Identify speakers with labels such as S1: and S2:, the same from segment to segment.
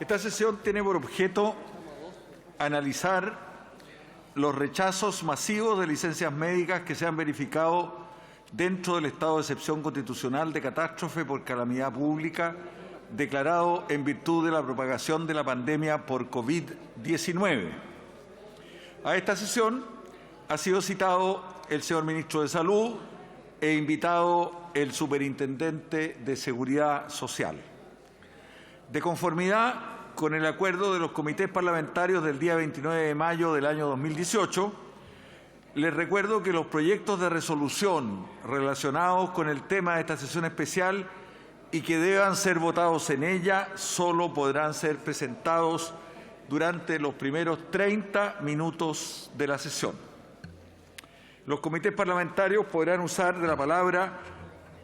S1: Esta sesión tiene por objeto analizar los rechazos masivos de licencias médicas que se han verificado dentro del estado de excepción constitucional de catástrofe por calamidad pública declarado en virtud de la propagación de la pandemia por COVID-19. A esta sesión ha sido citado el señor Ministro de Salud e invitado el Superintendente de Seguridad Social. De conformidad con el acuerdo de los comités parlamentarios del día 29 de mayo del año 2018, les recuerdo que los proyectos de resolución relacionados con el tema de esta sesión especial y que deban ser votados en ella solo podrán ser presentados durante los primeros 30 minutos de la sesión. Los comités parlamentarios podrán usar de la palabra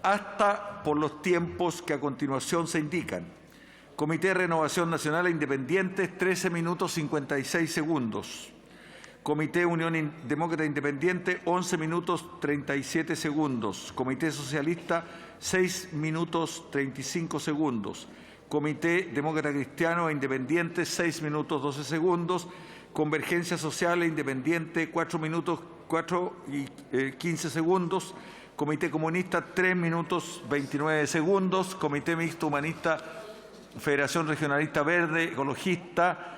S1: hasta por los tiempos que a continuación se indican. Comité de Renovación Nacional e Independientes, 13 minutos 56 segundos. Comité Unión Demócrata Independiente, 11 minutos 37 segundos. Comité Socialista, 6 minutos 35 segundos. Comité Demócrata Cristiano e Independiente, 6 minutos 12 segundos. Convergencia Social e Independiente, 4 minutos 15 segundos. Comité Comunista, 3 minutos 29 segundos. Comité Mixto Humanista, Federación Regionalista Verde, Ecologista,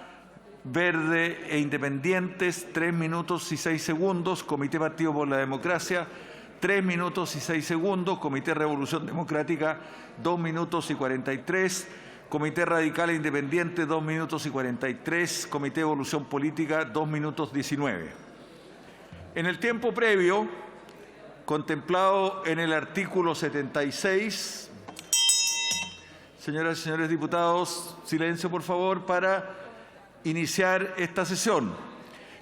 S1: Verde e Independientes, 3 minutos y 6 segundos. Comité Partido por la Democracia, 3 minutos y 6 segundos. Comité Revolución Democrática, 2 minutos y 43. Comité Radical e Independiente, 2 minutos y 43. Comité Evolución Política, 2 minutos 19. En el tiempo previo, contemplado en el artículo 76, señoras y señores diputados, silencio por favor para iniciar esta sesión.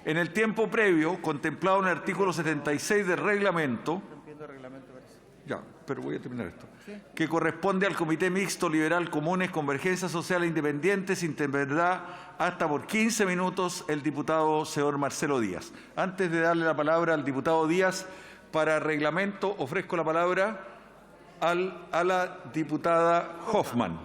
S1: En el tiempo previo, contemplado en el artículo 76 del reglamento, pero voy a terminar esto, que corresponde al Comité Mixto Liberal Comunes, Convergencia Social e Independientes, intervendrá hasta por 15 minutos el diputado señor Marcelo Díaz. Antes de darle la palabra al diputado Díaz para reglamento, ofrezco la palabra a la diputada Hoffman.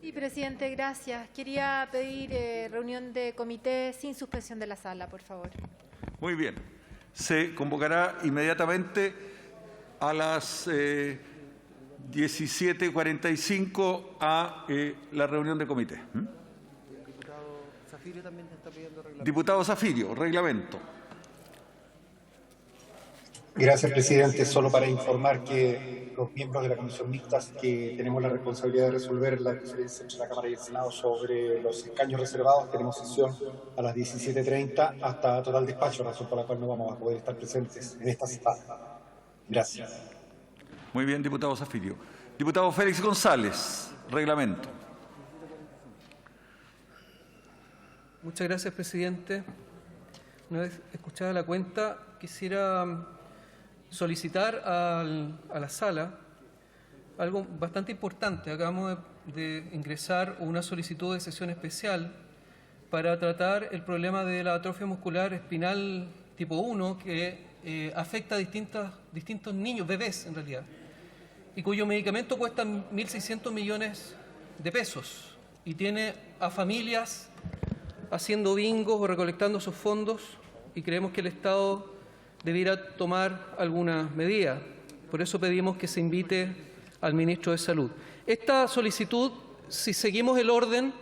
S2: Sí, presidente, gracias. Quería pedir reunión de comité sin suspensión de la sala, por favor.
S1: Muy bien. Se convocará inmediatamente a las 17:45 a la reunión de comité.
S3: Diputado Zafirio también está pidiendo reglamento.
S1: Diputado Zafirio, reglamento.
S4: Gracias, presidente. Solo para informar que los miembros de la Comisión Mixta que tenemos la responsabilidad de resolver la diferencia entre la Cámara y el Senado sobre los escaños reservados, tenemos sesión a las 17:30 hasta total despacho, razón por la cual no vamos a poder estar presentes en esta sala. Gracias.
S1: Muy bien, diputado Zafirio. Diputado Félix González, reglamento.
S3: Muchas gracias, presidente. Una vez escuchada la cuenta, quisiera solicitar a la sala algo bastante importante. Acabamos de ingresar una solicitud de sesión especial para tratar el problema de la atrofia muscular espinal tipo 1 que afecta a distintos niños, bebés en realidad, y cuyo medicamento cuesta 1.600 millones de pesos y tiene a familias haciendo bingos o recolectando sus fondos, y creemos que el Estado debiera tomar algunas medidas. Por eso pedimos que se invite al Ministro de Salud. Esta solicitud, si seguimos el orden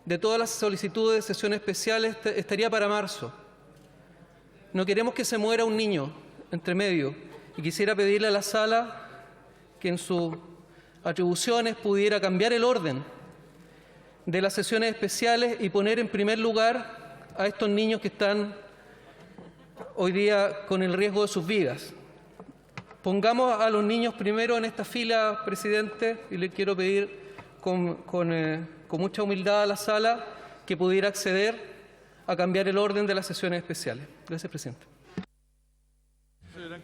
S3: de todas las solicitudes de sesión especiales, estaría para marzo. No queremos que se muera un niño entre medio, y quisiera pedirle a la sala que en sus atribuciones pudiera cambiar el orden de las sesiones especiales y poner en primer lugar a estos niños que están hoy día con el riesgo de sus vidas. Pongamos a los niños primero en esta fila, presidente, y le quiero pedir con mucha humildad a la sala que pudiera acceder a cambiar el orden de las sesiones especiales. Gracias, presidente.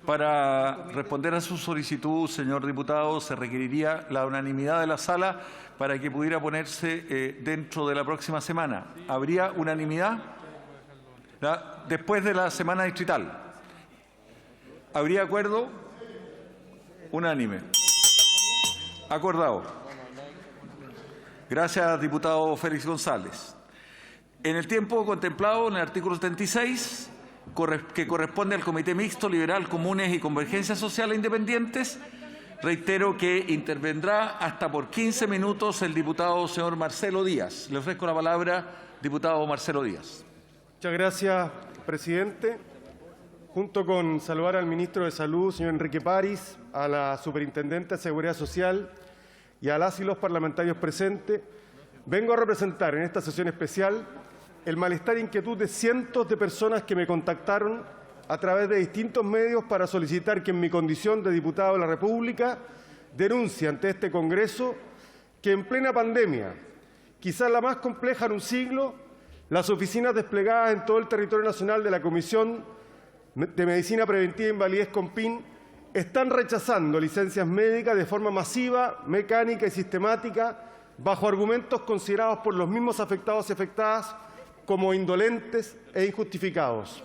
S1: Para responder a su solicitud, señor diputado, se requeriría la unanimidad de la sala para que pudiera ponerse dentro de la próxima semana. ¿Habría unanimidad? Después de la semana distrital. ¿Habría acuerdo? Unánime. Acordado. Gracias, diputado Félix González. En el tiempo contemplado en el artículo 76, que corresponde al Comité Mixto Liberal, Comunes y Convergencia Social Independientes, reitero que intervendrá hasta por 15 minutos el diputado señor Marcelo Díaz. Le ofrezco la palabra, diputado Marcelo Díaz.
S5: Muchas gracias, presidente. Junto con saludar al ministro de Salud, señor Enrique París, a la superintendente de Seguridad Social y a las y los parlamentarios presentes, vengo a representar en esta sesión especial el malestar e inquietud de cientos de personas que me contactaron a través de distintos medios para solicitar que en mi condición de diputado de la República denuncie ante este Congreso que en plena pandemia, quizás la más compleja en un siglo, las oficinas desplegadas en todo el territorio nacional de la Comisión de Medicina Preventiva e Invalidez COMPIN están rechazando licencias médicas de forma masiva, mecánica y sistemática, bajo argumentos considerados por los mismos afectados y afectadas como indolentes e injustificados.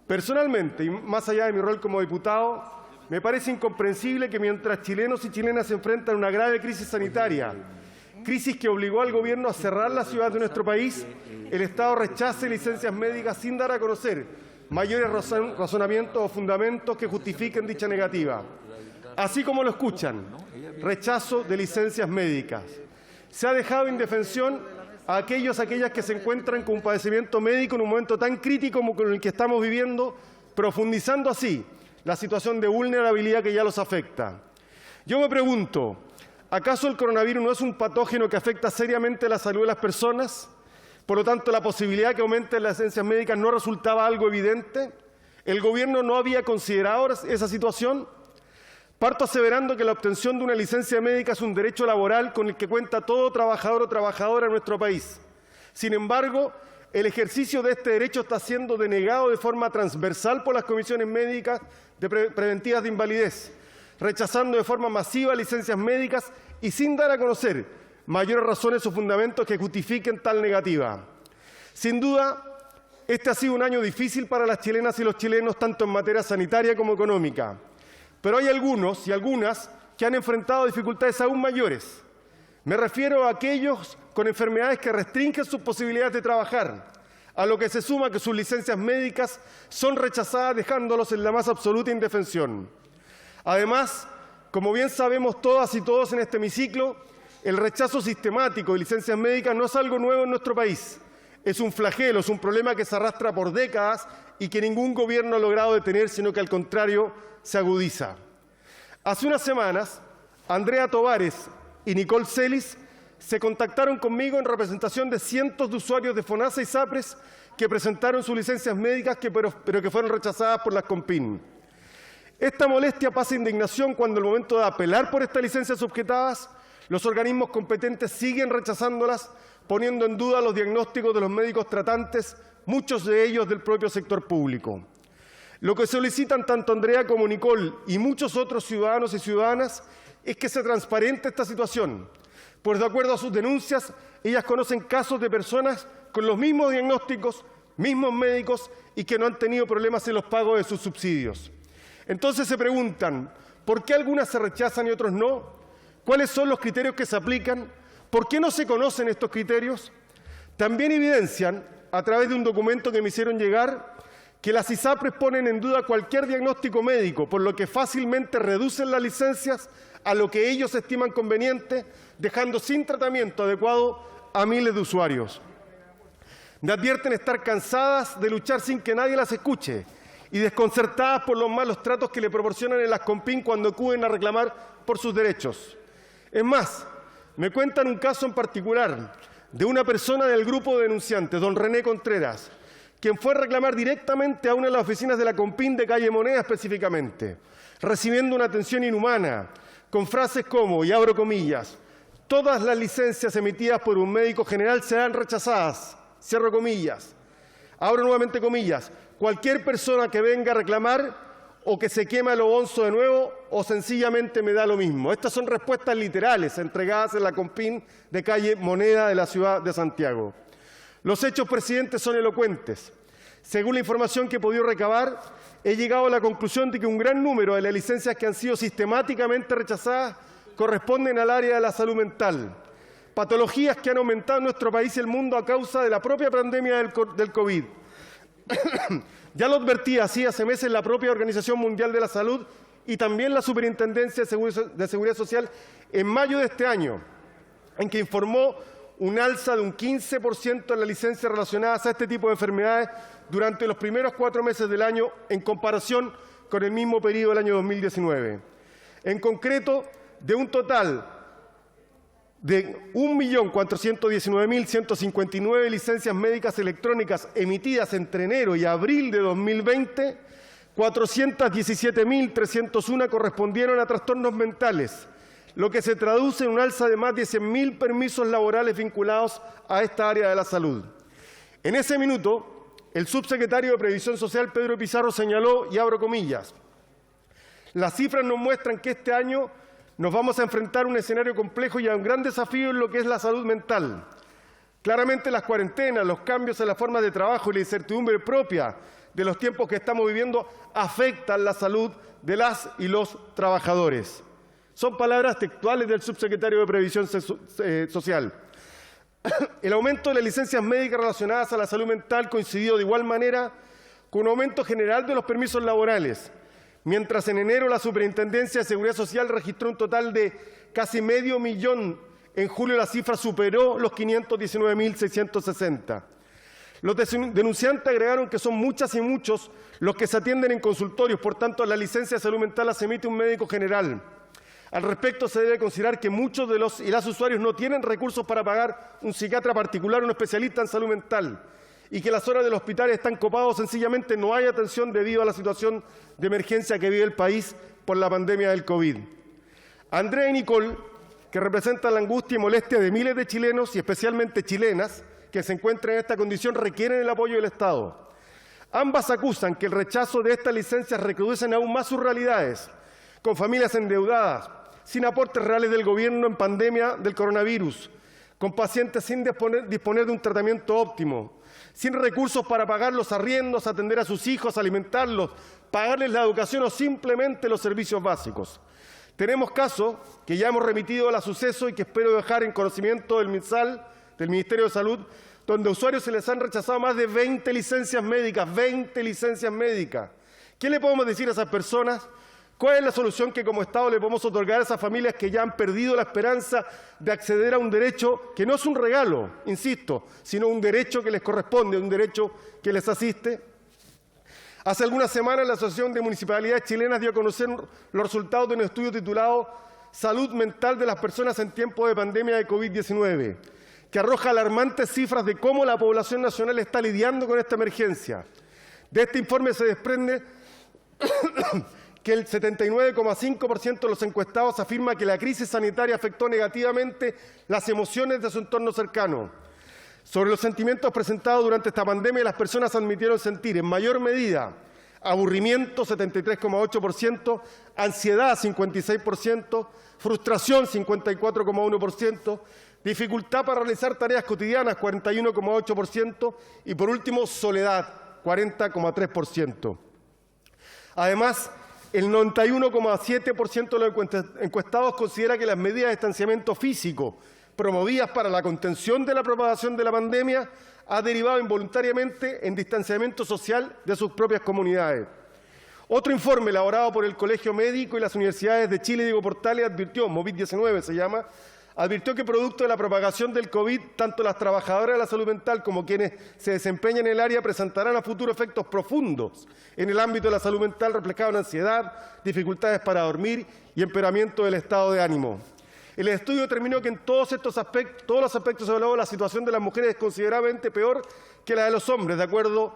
S5: Personalmente, y más allá de mi rol como diputado, me parece incomprensible que mientras chilenos y chilenas se enfrentan a una grave crisis sanitaria, crisis que obligó al Gobierno a cerrar la ciudad de nuestro país, el Estado rechace licencias médicas sin dar a conocer mayores razonamientos o fundamentos que justifiquen dicha negativa. Así como lo escuchan, rechazo de licencias médicas. Se ha dejado indefensión a aquellas que se encuentran con un padecimiento médico en un momento tan crítico como el que estamos viviendo, profundizando así la situación de vulnerabilidad que ya los afecta. Yo me pregunto, ¿acaso el coronavirus no es un patógeno que afecta seriamente la salud de las personas? Por lo tanto, la posibilidad de que aumenten las licencias médicas no resultaba algo evidente. ¿El Gobierno no había considerado esa situación? Parto aseverando que la obtención de una licencia médica es un derecho laboral con el que cuenta todo trabajador o trabajadora en nuestro país. Sin embargo, el ejercicio de este derecho está siendo denegado de forma transversal por las comisiones médicas preventivas de invalidez, rechazando de forma masiva licencias médicas y sin dar a conocer mayores razones o fundamentos que justifiquen tal negativa. Sin duda, este ha sido un año difícil para las chilenas y los chilenos, tanto en materia sanitaria como económica. Pero hay algunos y algunas que han enfrentado dificultades aún mayores. Me refiero a aquellos con enfermedades que restringen sus posibilidades de trabajar, a lo que se suma que sus licencias médicas son rechazadas, dejándolos en la más absoluta indefensión. Además, como bien sabemos todas y todos en este hemiciclo, el rechazo sistemático de licencias médicas no es algo nuevo en nuestro país. Es un flagelo, es un problema que se arrastra por décadas y que ningún gobierno ha logrado detener, sino que al contrario se agudiza. Hace unas semanas, Andrea Tovares y Nicole Celis se contactaron conmigo en representación de cientos de usuarios de FONASA y SAPRES que presentaron sus licencias médicas pero que fueron rechazadas por las COMPIN. Esta molestia pasa a indignación cuando al momento de apelar por estas licencias objetadas, los organismos competentes siguen rechazándolas, poniendo en duda los diagnósticos de los médicos tratantes, muchos de ellos del propio sector público. Lo que solicitan tanto Andrea como Nicole y muchos otros ciudadanos y ciudadanas es que se transparente esta situación, pues de acuerdo a sus denuncias, ellas conocen casos de personas con los mismos diagnósticos, mismos médicos y que no han tenido problemas en los pagos de sus subsidios. Entonces se preguntan, ¿por qué algunas se rechazan y otros no? ¿Cuáles son los criterios que se aplican? ¿Por qué no se conocen estos criterios? También evidencian, a través de un documento que me hicieron llegar, que las ISAPRES ponen en duda cualquier diagnóstico médico, por lo que fácilmente reducen las licencias a lo que ellos estiman conveniente, dejando sin tratamiento adecuado a miles de usuarios. Me advierten estar cansadas de luchar sin que nadie las escuche y desconcertadas por los malos tratos que le proporcionan en las COMPIN cuando acuden a reclamar por sus derechos. Es más, me cuentan un caso en particular de una persona del grupo de denunciantes, don René Contreras, quien fue a reclamar directamente a una de las oficinas de la COMPIN de Calle Moneda específicamente, recibiendo una atención inhumana, con frases como, y abro comillas, todas las licencias emitidas por un médico general serán rechazadas, cierro comillas, abro nuevamente comillas, cualquier persona que venga a reclamar o que se quema el obonzo de nuevo o sencillamente me da lo mismo. Estas son respuestas literales entregadas en la COMPIN de Calle Moneda de la ciudad de Santiago. Los hechos, presidente, son elocuentes. Según la información que he podido recabar, he llegado a la conclusión de que un gran número de las licencias que han sido sistemáticamente rechazadas corresponden al área de la salud mental. Patologías que han aumentado en nuestro país y el mundo a causa de la propia pandemia del COVID. Ya lo advertía así hace meses la propia Organización Mundial de la Salud y también la Superintendencia de Seguridad Social en mayo de este año, en que informó un alza de un 15% en las licencias relacionadas a este tipo de enfermedades durante los primeros 4 meses del año en comparación con el mismo periodo del año 2019. En concreto, de un total de 1.419.159 licencias médicas electrónicas emitidas entre enero y abril de 2020, 417.301 correspondieron a trastornos mentales, lo que se traduce en un alza de más de 100.000 permisos laborales vinculados a esta área de la salud. En ese minuto, el subsecretario de Previsión Social, Pedro Pizarro, señaló, y abro comillas, las cifras nos muestran que este año nos vamos a enfrentar a un escenario complejo y a un gran desafío en lo que es la salud mental. Claramente las cuarentenas, los cambios en la forma de trabajo y la incertidumbre propia de los tiempos que estamos viviendo afectan la salud de las y los trabajadores. Son palabras textuales del subsecretario de Previsión Social. El aumento de las licencias médicas relacionadas a la salud mental coincidió de igual manera con un aumento general de los permisos laborales. Mientras en enero la Superintendencia de Seguridad Social registró un total de casi 500.000, en julio la cifra superó los 519.660. Los denunciantes agregaron que son muchas y muchos los que se atienden en consultorios, por tanto la licencia de salud mental las emite un médico general. Al respecto se debe considerar que muchos de los y las usuarios no tienen recursos para pagar un psiquiatra particular o un especialista en salud mental, y que las horas del hospital están copados, sencillamente no hay atención debido a la situación de emergencia que vive el país por la pandemia del COVID. Andrea y Nicole, que representan la angustia y molestia de miles de chilenos y especialmente chilenas que se encuentran en esta condición, requieren el apoyo del Estado. Ambas acusan que el rechazo de estas licencias recrudecen aún más sus realidades, con familias endeudadas, sin aportes reales del gobierno en pandemia del coronavirus, con pacientes sin disponer de un tratamiento óptimo, sin recursos para pagar los arriendos, atender a sus hijos, alimentarlos, pagarles la educación o simplemente los servicios básicos. Tenemos casos que ya hemos remitido a la Suceso y que espero dejar en conocimiento del MinSal, del Ministerio de Salud, donde a usuarios se les han rechazado más de 20 licencias médicas, 20 licencias médicas. ¿Qué le podemos decir a esas personas? ¿Cuál es la solución que como Estado le podemos otorgar a esas familias que ya han perdido la esperanza de acceder a un derecho que no es un regalo, insisto, sino un derecho que les corresponde, un derecho que les asiste? Hace algunas semanas la Asociación de Municipalidades Chilenas dio a conocer los resultados de un estudio titulado Salud mental de las personas en tiempos de pandemia de COVID-19, que arroja alarmantes cifras de cómo la población nacional está lidiando con esta emergencia. De este informe se desprende que el 79,5% de los encuestados afirma que la crisis sanitaria afectó negativamente las emociones de su entorno cercano. Sobre los sentimientos presentados durante esta pandemia, las personas admitieron sentir en mayor medida aburrimiento, 73,8%, ansiedad, 56%, frustración, 54,1%, dificultad para realizar tareas cotidianas, 41,8%, y por último, soledad, 40,3%. Además, el 91,7% de los encuestados considera que las medidas de distanciamiento físico promovidas para la contención de la propagación de la pandemia ha derivado involuntariamente en distanciamiento social de sus propias comunidades. Otro informe elaborado por el Colegio Médico y las Universidades de Chile y Diego Portales advirtió, COVID-19 se llama, advirtió que producto de la propagación del COVID, tanto las trabajadoras de la salud mental como quienes se desempeñan en el área presentarán a futuro efectos profundos en el ámbito de la salud mental reflejado en ansiedad, dificultades para dormir y empeoramiento del estado de ánimo. El estudio determinó que en todos los aspectos evaluados la situación de las mujeres es considerablemente peor que la de los hombres, de acuerdo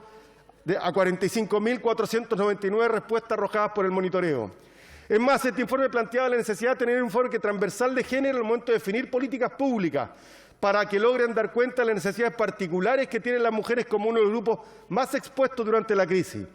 S5: a 45.499 respuestas arrojadas por el monitoreo. Es más, este informe planteaba la necesidad de tener un enfoque transversal de género en el momento de definir políticas públicas para que logren dar cuenta de las necesidades particulares que tienen las mujeres como uno de los grupos más expuestos durante la crisis.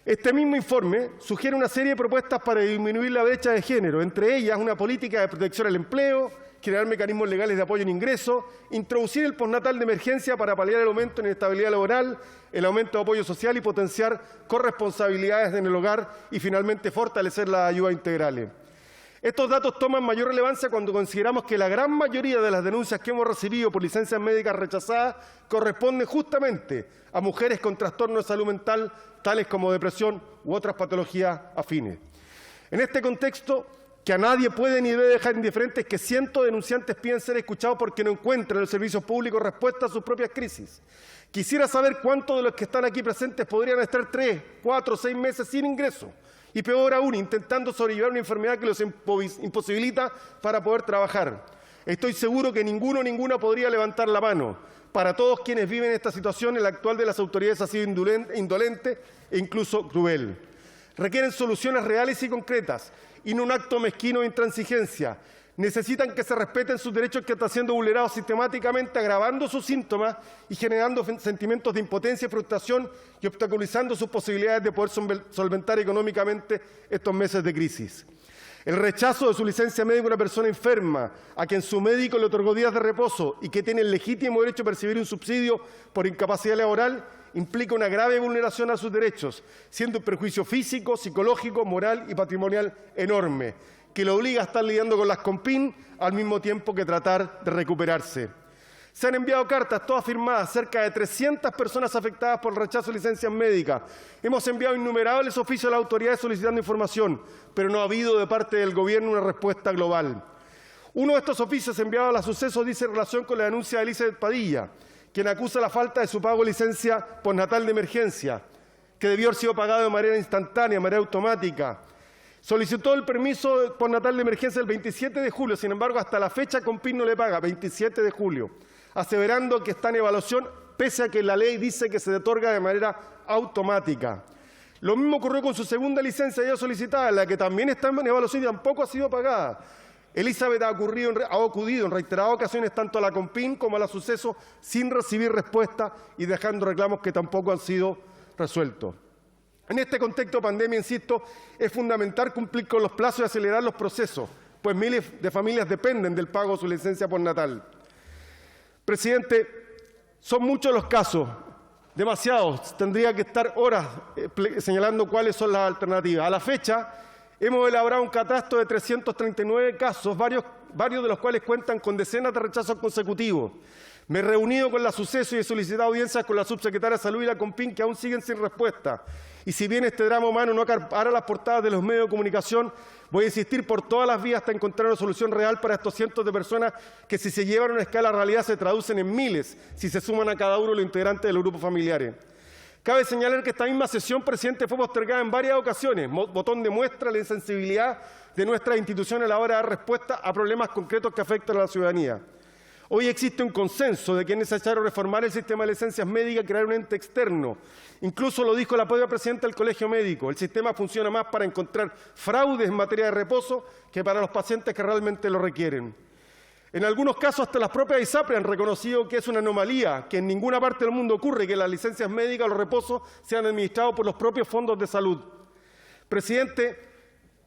S5: Este mismo informe sugiere una serie de propuestas para disminuir la brecha de género, entre ellas una política de protección al empleo, crear mecanismos legales de apoyo en ingresos, introducir el postnatal de emergencia para paliar el aumento en inestabilidad laboral, el aumento de apoyo social y potenciar corresponsabilidades en el hogar y finalmente fortalecer las ayudas integrales. Estos datos toman mayor relevancia cuando consideramos que la gran mayoría de las denuncias que hemos recibido por licencias médicas rechazadas corresponden justamente a mujeres con trastornos de salud mental, tales como depresión u otras patologías afines. En este contexto, que a nadie puede ni debe dejar indiferente es que cientos de denunciantes piden ser escuchados porque no encuentran en los servicios públicos respuesta a sus propias crisis. Quisiera saber cuántos de los que están aquí presentes podrían estar 3, 4, 6 meses sin ingreso y peor aún, intentando sobrellevar una enfermedad que los imposibilita para poder trabajar. Estoy seguro que ninguno o ninguna podría levantar la mano. Para todos quienes viven esta situación, el actual de las autoridades ha sido indolente e incluso cruel. Requieren soluciones reales y concretas y no un acto mezquino de intransigencia. Necesitan que se respeten sus derechos que están siendo vulnerados sistemáticamente, agravando sus síntomas y generando sentimientos de impotencia y frustración y obstaculizando sus posibilidades de poder solventar económicamente estos meses de crisis. El rechazo de su licencia médica a una persona enferma, a quien su médico le otorgó días de reposo y que tiene el legítimo derecho a percibir un subsidio por incapacidad laboral, implica una grave vulneración a sus derechos, siendo un perjuicio físico, psicológico, moral y patrimonial enorme, que lo obliga a estar lidiando con las CONPIN al mismo tiempo que tratar de recuperarse. Se han enviado cartas, todas firmadas, cerca de 300 personas afectadas por el rechazo de licencias médicas. Hemos enviado innumerables oficios a las autoridades solicitando información, pero no ha habido de parte del Gobierno una respuesta global. Uno de estos oficios enviados a la Suceso dice en relación con la denuncia de Elizabeth Padilla, quien acusa la falta de su pago de licencia postnatal de emergencia, que debió haber sido pagado de manera instantánea, de manera automática. Solicitó el permiso postnatal de emergencia el 27 de julio, sin embargo, hasta la fecha CONPIN no le paga, 27 de julio, aseverando que está en evaluación, pese a que la ley dice que se le otorga de manera automática. Lo mismo ocurrió con su segunda licencia ya solicitada, la que también está en evaluación y tampoco ha sido pagada. Elizabeth ha acudido en reiteradas ocasiones tanto a la CONPIN como a la Suceso sin recibir respuesta y dejando reclamos que tampoco han sido resueltos. En este contexto de pandemia, insisto, es fundamental cumplir con los plazos y acelerar los procesos, pues miles de familias dependen del pago de su licencia postnatal. Presidente, son muchos los casos, demasiados. Tendría que estar horas señalando cuáles son las alternativas. A la fecha, hemos elaborado un catastro de 339 casos, varios de los cuales cuentan con decenas de rechazos consecutivos. Me he reunido con la Suceso y he solicitado audiencias con la subsecretaria de Salud y la CONPIN que aún siguen sin respuesta. Y si bien este drama humano no acapara las portadas de los medios de comunicación, voy a insistir por todas las vías hasta encontrar una solución real para estos cientos de personas que, si se llevan a una escala realidad, se traducen en miles si se suman a cada uno los integrantes de los grupos familiares. Cabe señalar que esta misma sesión, presidente, fue postergada en varias ocasiones, botón de muestra la insensibilidad de nuestras instituciones a la hora de dar respuesta a problemas concretos que afectan a la ciudadanía. Hoy existe un consenso de que es necesario reformar el sistema de licencias médicas y crear un ente externo. Incluso lo dijo la propia presidenta del Colegio Médico. El sistema funciona más para encontrar fraudes en materia de reposo que para los pacientes que realmente lo requieren. En algunos casos, hasta las propias ISAPRE han reconocido que es una anomalía, que en ninguna parte del mundo ocurre que las licencias médicas o los reposos sean administrados por los propios fondos de salud. Presidente,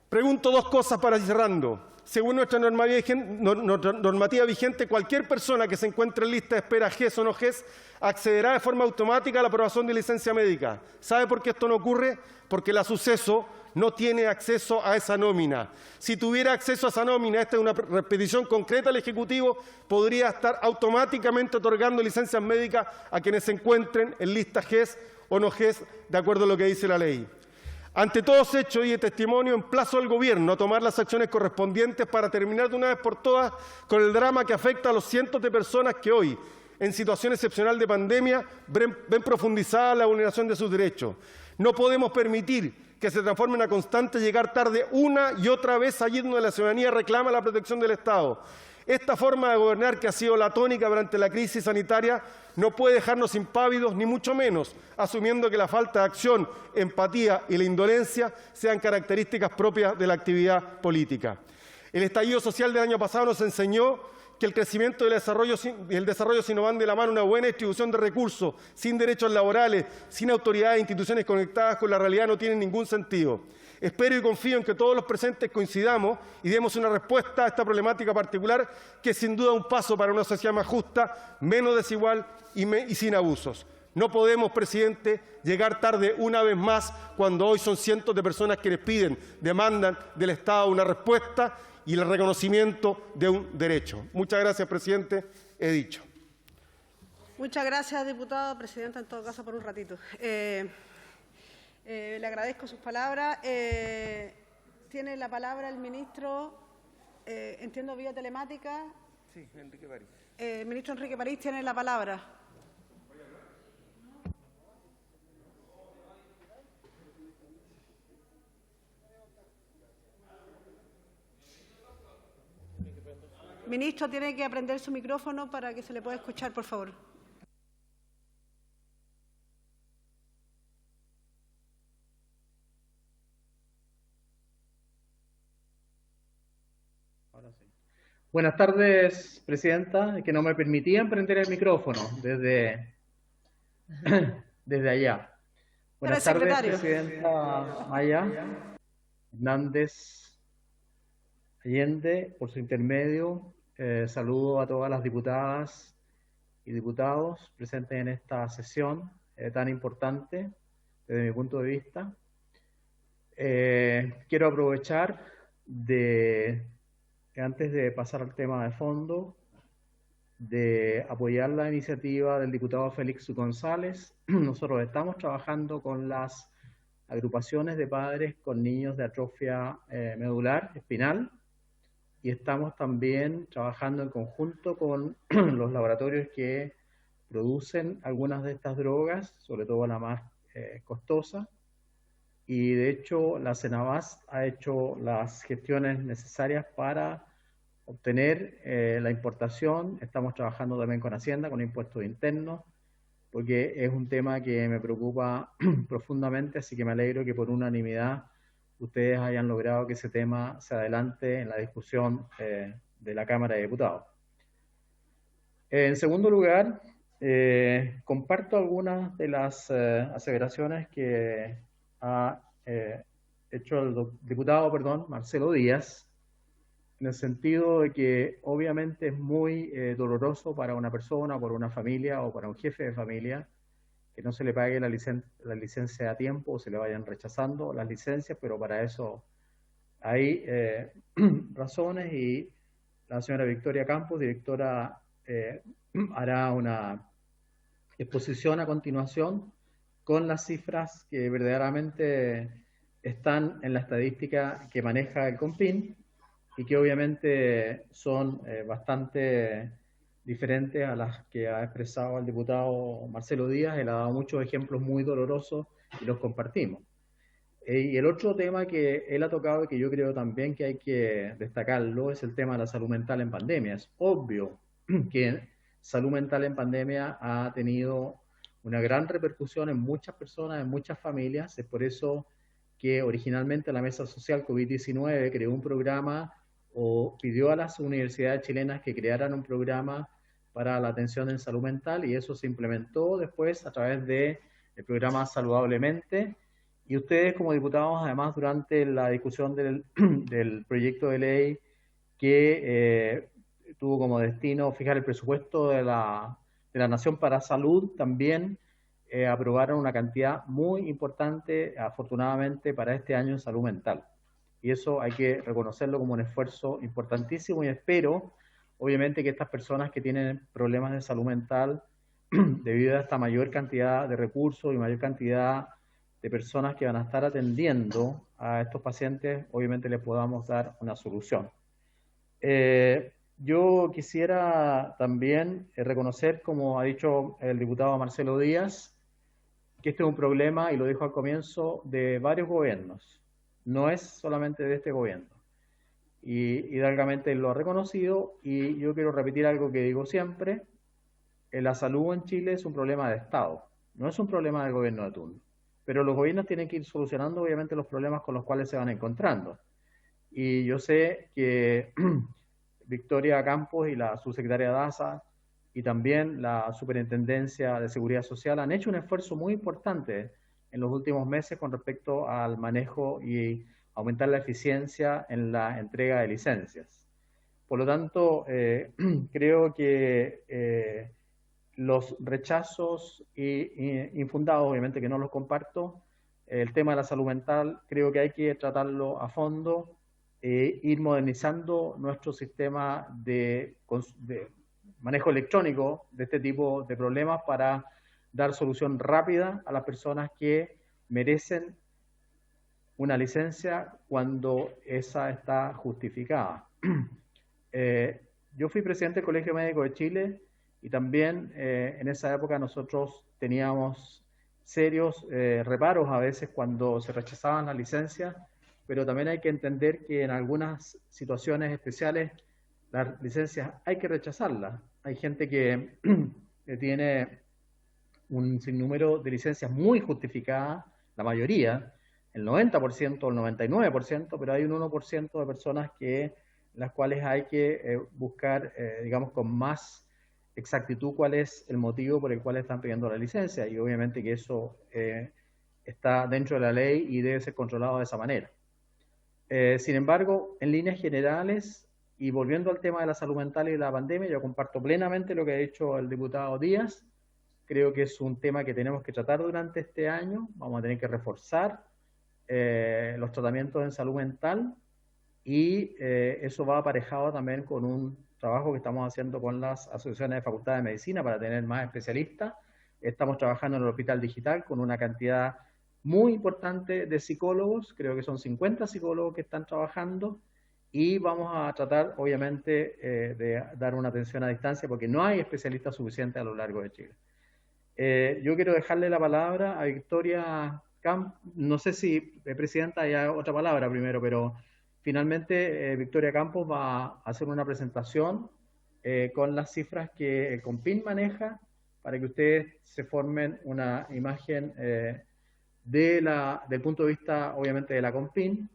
S5: pregunto dos cosas para ir cerrando. Según nuestra normativa vigente, cualquier persona que se encuentre en lista de espera GES o no GES accederá de forma automática a la aprobación de licencia médica. ¿Sabe por qué esto no ocurre? Porque la Suceso no tiene acceso a esa nómina. Si tuviera acceso a esa nómina, esta es una petición concreta al Ejecutivo, podría estar automáticamente otorgando licencias médicas a quienes se encuentren en lista GES o no GES, de acuerdo a lo que dice la ley. Ante todos hechos y de testimonio, emplazo al Gobierno a tomar las acciones correspondientes para terminar de una vez por todas con el drama que afecta a los cientos de personas que hoy, en situación excepcional de pandemia, ven profundizada la vulneración de sus derechos. No podemos permitir que se transforme en una constante llegar tarde una y otra vez allí donde la ciudadanía reclama la protección del Estado. Esta forma de gobernar, que ha sido la tónica durante la crisis sanitaria, no puede dejarnos impávidos, ni mucho menos asumiendo que la falta de acción, empatía y la indolencia sean características propias de la actividad política. El estallido social del año pasado nos enseñó que el crecimiento y el desarrollo si no van de la mano una buena distribución de recursos, sin derechos laborales, sin autoridades e instituciones conectadas con la realidad, no tienen ningún sentido. Espero y confío en que todos los presentes coincidamos y demos una respuesta a esta problemática particular, que es sin duda un paso para una sociedad más justa, menos desigual y sin abusos. No podemos, presidente, llegar tarde una vez más cuando hoy son cientos de personas quienes piden, demandan del Estado una respuesta y el reconocimiento de un derecho. Muchas gracias, presidente. He dicho.
S6: Muchas gracias, diputado. Presidenta, en todo caso, por un ratito. Le agradezco sus palabras. Tiene la palabra el ministro, entiendo, vía telemática.
S5: Sí, Enrique París.
S6: El ministro Enrique París tiene la palabra. Ministro, tiene que aprender su micrófono para que se le pueda escuchar, por favor.
S7: Buenas tardes, presidenta, que no me permitían prender el micrófono desde allá. Buenas tardes, presidenta Maya Hernández Allende, por su intermedio. Saludo a todas las diputadas y diputados presentes en esta sesión tan importante desde mi punto de vista. Quiero aprovechar antes de pasar al tema de fondo, de apoyar la iniciativa del diputado Félix González. Nosotros estamos trabajando con las agrupaciones de padres con niños de atrofia medular espinal y estamos también trabajando en conjunto con los laboratorios que producen algunas de estas drogas, sobre todo la más costosa. Y de hecho la Cenabast ha hecho las gestiones necesarias para obtener la importación. Estamos trabajando también con Hacienda, con impuestos internos, porque es un tema que me preocupa profundamente, así que me alegro que por unanimidad ustedes hayan logrado que ese tema se adelante en la discusión de la Cámara de Diputados. En segundo lugar, comparto algunas de las aseveraciones que ha hecho el diputado, Marcelo Díaz, en el sentido de que obviamente es muy doloroso para una persona, por una familia o para un jefe de familia que no se le pague la licencia a tiempo o se le vayan rechazando las licencias, pero para eso hay razones y la señora Victoria Campos, directora, hará una exposición a continuación con las cifras que verdaderamente están en la estadística que maneja el CONPIN y que obviamente son bastante diferentes a las que ha expresado el diputado Marcelo Díaz. Él ha dado muchos ejemplos muy dolorosos y los compartimos. Y el otro tema que él ha tocado y que yo creo también que hay que destacarlo es el tema de la salud mental en pandemia. Es obvio que salud mental en pandemia ha tenido una gran repercusión en muchas personas, en muchas familias. Es por eso que originalmente la Mesa Social COVID-19 creó un programa o pidió a las universidades chilenas que crearan un programa para la atención en salud mental, y eso se implementó después a través del programa Saludablemente. Y ustedes como diputados, además, durante la discusión del proyecto de ley que tuvo como destino fijar el presupuesto de la Nación para Salud, también aprobaron una cantidad muy importante, afortunadamente, para este año en salud mental. Y eso hay que reconocerlo como un esfuerzo importantísimo, y espero, obviamente, que estas personas que tienen problemas de salud mental, debido a esta mayor cantidad de recursos y mayor cantidad de personas que van a estar atendiendo a estos pacientes, obviamente les podamos dar una solución. Yo quisiera también reconocer, como ha dicho el diputado Marcelo Díaz, que este es un problema, y lo dijo al comienzo, de varios gobiernos. No es solamente de este gobierno. Y hidalgamente lo ha reconocido, y yo quiero repetir algo que digo siempre: la salud en Chile es un problema de Estado, no es un problema del gobierno de turno. Pero los gobiernos tienen que ir solucionando, obviamente, los problemas con los cuales se van encontrando. Y yo sé que Victoria Campos y la subsecretaria Daza y también la Superintendencia de Seguridad Social han hecho un esfuerzo muy importante en los últimos meses con respecto al manejo y aumentar la eficiencia en la entrega de licencias. Por lo tanto, creo que los rechazos infundados, obviamente que no los comparto. El tema de la salud mental creo que hay que tratarlo a fondo, ir modernizando nuestro sistema de manejo electrónico de este tipo de problemas para dar solución rápida a las personas que merecen una licencia cuando esa está justificada. Yo fui presidente del Colegio Médico de Chile y también en esa época nosotros teníamos serios reparos a veces cuando se rechazaban las licencias, pero también hay que entender que en algunas situaciones especiales las licencias hay que rechazarlas. Hay gente que tiene un sinnúmero de licencias muy justificadas, la mayoría, el 90% o el 99%, pero hay un 1% de personas las cuales hay que buscar, digamos, con más exactitud cuál es el motivo por el cual están pidiendo la licencia, y obviamente que eso está dentro de la ley y debe ser controlado de esa manera. Sin embargo, en líneas generales, y volviendo al tema de la salud mental y de la pandemia, yo comparto plenamente lo que ha dicho el diputado Díaz. Creo que es un tema que tenemos que tratar durante este año. Vamos a tener que reforzar los tratamientos en salud mental, y eso va aparejado también con un trabajo que estamos haciendo con las asociaciones de facultades de medicina para tener más especialistas. Estamos trabajando en el hospital digital con una cantidad muy importante de psicólogos, creo que son 50 psicólogos que están trabajando, y vamos a tratar obviamente de dar una atención a distancia porque no hay especialistas suficientes a lo largo de Chile. Yo quiero dejarle la palabra a Victoria Campos. No sé si, Presidenta, hay otra palabra primero, pero finalmente Victoria Campos va a hacer una presentación con las cifras que el COMPIN maneja para que ustedes se formen una imagen del punto de vista, obviamente, de la COMPIN.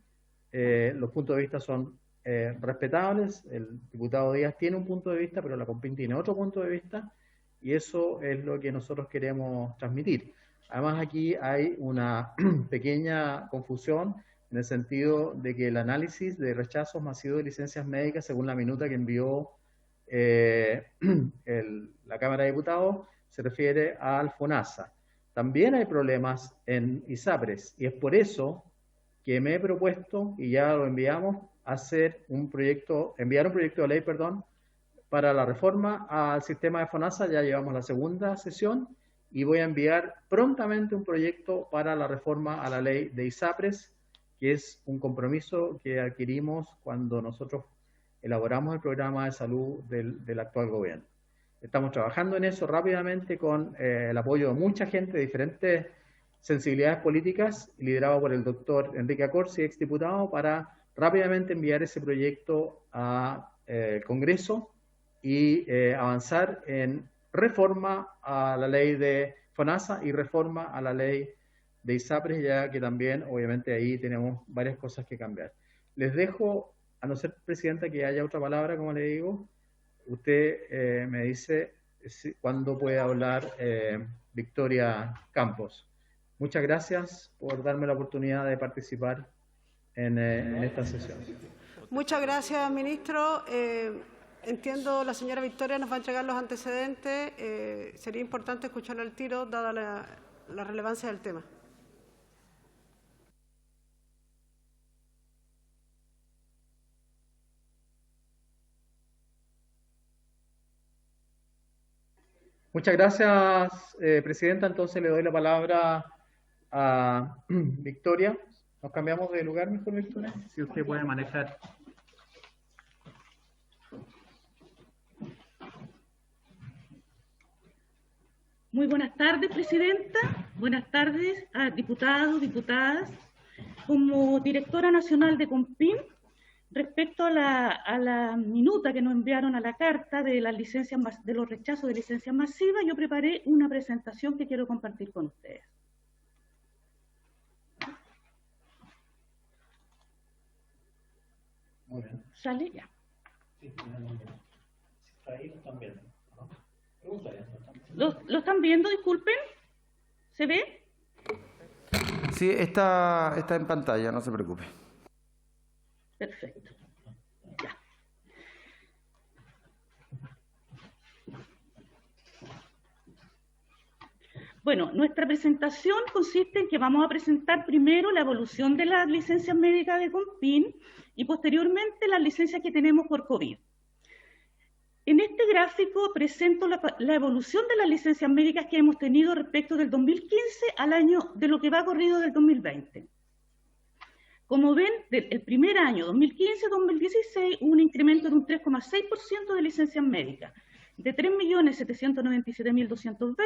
S7: Los puntos de vista son respetables. El diputado Díaz tiene un punto de vista, pero la COMPIN tiene otro punto de vista, y eso es lo que nosotros queremos transmitir. Además, aquí hay una pequeña confusión en el sentido de que el análisis de rechazos masivos de licencias médicas, según la minuta que envió la Cámara de Diputados, se refiere al FONASA. También hay problemas en ISAPRES, y es por eso que me he propuesto, y ya lo enviamos, enviar un proyecto de ley, para la reforma al sistema de FONASA. Ya llevamos la segunda sesión, y voy a enviar prontamente un proyecto para la reforma a la ley de ISAPRES, que es un compromiso que adquirimos cuando nosotros elaboramos el programa de salud del actual gobierno. Estamos trabajando en eso rápidamente con el apoyo de mucha gente de diferentes sensibilidades políticas, liderado por el doctor Enrique Acorsi, exdiputado, para rápidamente enviar ese proyecto al Congreso y avanzar en reforma a la ley de FONASA y reforma a la ley de ISAPRES, ya que también, obviamente, ahí tenemos varias cosas que cambiar. Les dejo, a no ser, Presidenta, que haya otra palabra, como le digo, usted me dice cuándo puede hablar Victoria Campos. Muchas gracias por darme la oportunidad de participar en esta sesión.
S6: Muchas gracias, ministro. Entiendo, la señora Victoria nos va a entregar los antecedentes. Sería importante escucharlo al tiro, dada la relevancia del tema.
S7: Muchas gracias, Presidenta. Entonces le doy la palabra a Victoria. ¿Nos cambiamos de lugar mejor, Victoria? Si usted puede manejar.
S8: Muy buenas tardes, Presidenta. Buenas tardes a diputados, diputadas. Como directora nacional de COMPIN, respecto a la minuta que nos enviaron a la carta de las licencias, de los rechazos de licencias masivas, yo preparé una presentación que quiero compartir con ustedes.
S7: Muy bien.
S8: ¿Sale? Ya.
S7: Sí, está ahí, lo están viendo, ¿no?
S8: ¿Lo están viendo? Disculpen. ¿Se ve?
S9: Sí, está en pantalla, no se preocupe.
S8: Perfecto. Ya. Bueno, nuestra presentación consiste en que vamos a presentar primero la evolución de las licencias médicas de CONPIN y posteriormente las licencias que tenemos por COVID. En este gráfico presento la evolución de las licencias médicas que hemos tenido respecto del 2015 al año de lo que va corrido del 2020. Como ven, del primer año, 2015-2016, hubo un incremento de un 3,6% de licencias médicas. De 3.797.220,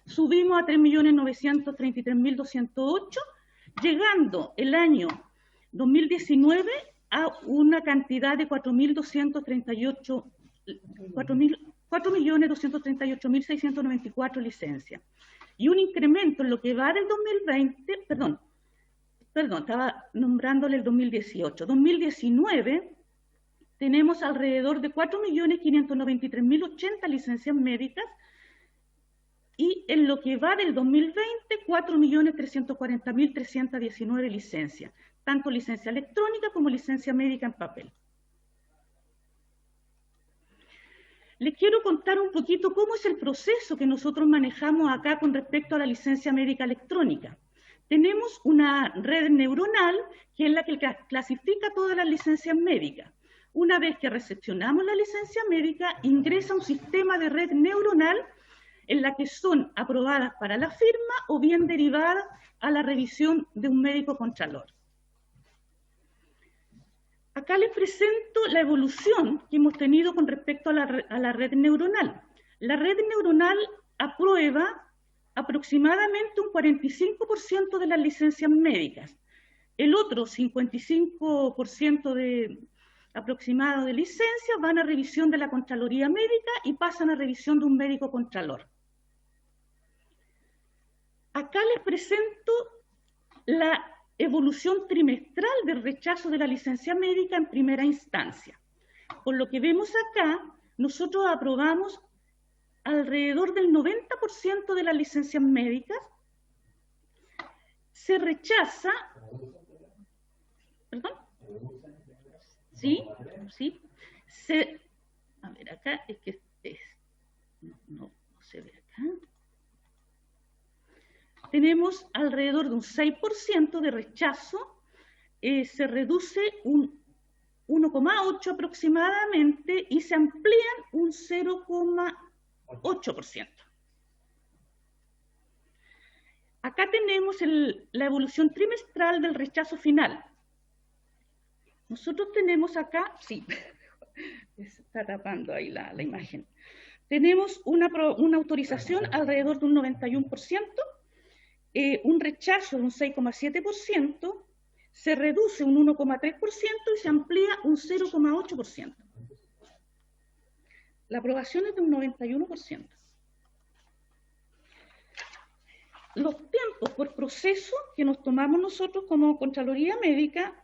S8: subimos a 3.933.208, llegando el año 2019 a una cantidad de 4.238.694 licencias. Y un incremento en lo que va del 2020, perdón, estaba nombrándole el 2018. 2019 tenemos alrededor de 4.593.080 licencias médicas y en lo que va del 2020, 4.340.319 licencias, tanto licencia electrónica como licencia médica en papel. Les quiero contar un poquito cómo es el proceso que nosotros manejamos acá con respecto a la licencia médica electrónica. Tenemos una red neuronal que es la que clasifica todas las licencias médicas. Una vez que recepcionamos la licencia médica, ingresa un sistema de red neuronal en la que son aprobadas para la firma o bien derivadas a la revisión de un médico contralor. Acá les presento la evolución que hemos tenido con respecto a la red neuronal. La red neuronal aprueba aproximadamente un 45% de las licencias médicas. El otro 55% aproximado de licencias van a revisión de la Contraloría Médica y pasan a revisión de un médico contralor. Acá les presento la evolución trimestral del rechazo de la licencia médica en primera instancia. Por lo que vemos acá, nosotros aprobamos alrededor del 90% de las licencias médicas, se rechaza, ¿perdón? ¿Sí? ¿Sí? A ver, acá es que no se ve acá. Tenemos alrededor de un 6% de rechazo, se reduce un 1,8 aproximadamente y se amplían un 0,8%. Acá tenemos la evolución trimestral del rechazo final. Nosotros tenemos acá, sí, se está tapando ahí la imagen. Tenemos una autorización alrededor de un 91%, un rechazo de un 6,7%, se reduce un 1,3% y se amplía un 0,8%. La aprobación es de un 91%. Los tiempos por proceso que nos tomamos nosotros como Contraloría Médica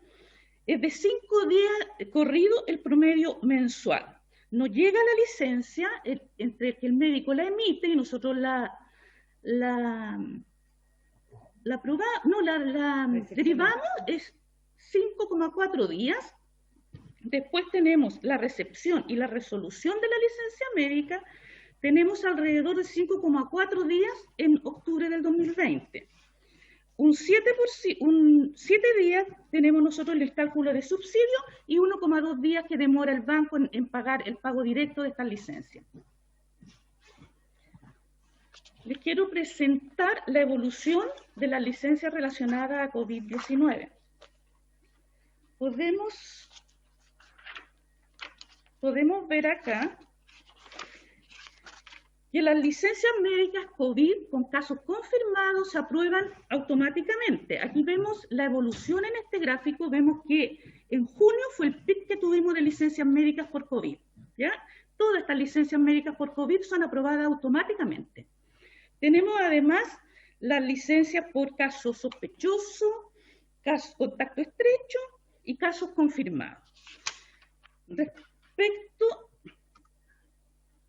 S8: es de 5 días corrido el promedio mensual. Nos llega la licencia entre que el médico la emite y nosotros la derivamos, es 5,4 días. Después tenemos la recepción y la resolución de la licencia médica, tenemos alrededor de 5,4 días en octubre del 2020. Un 7 días tenemos nosotros el cálculo de subsidio y 1,2 días que demora el banco en pagar el pago directo de estas licencias. Les quiero presentar la evolución de las licencias relacionadas a COVID-19. Podemos ver acá que las licencias médicas COVID con casos confirmados se aprueban automáticamente. Aquí vemos la evolución en este gráfico, vemos que en junio fue el pic que tuvimos de licencias médicas por COVID, ¿ya? Todas estas licencias médicas por COVID son aprobadas automáticamente. Tenemos además las licencias por caso sospechoso, caso contacto estrecho y casos confirmados. Respecto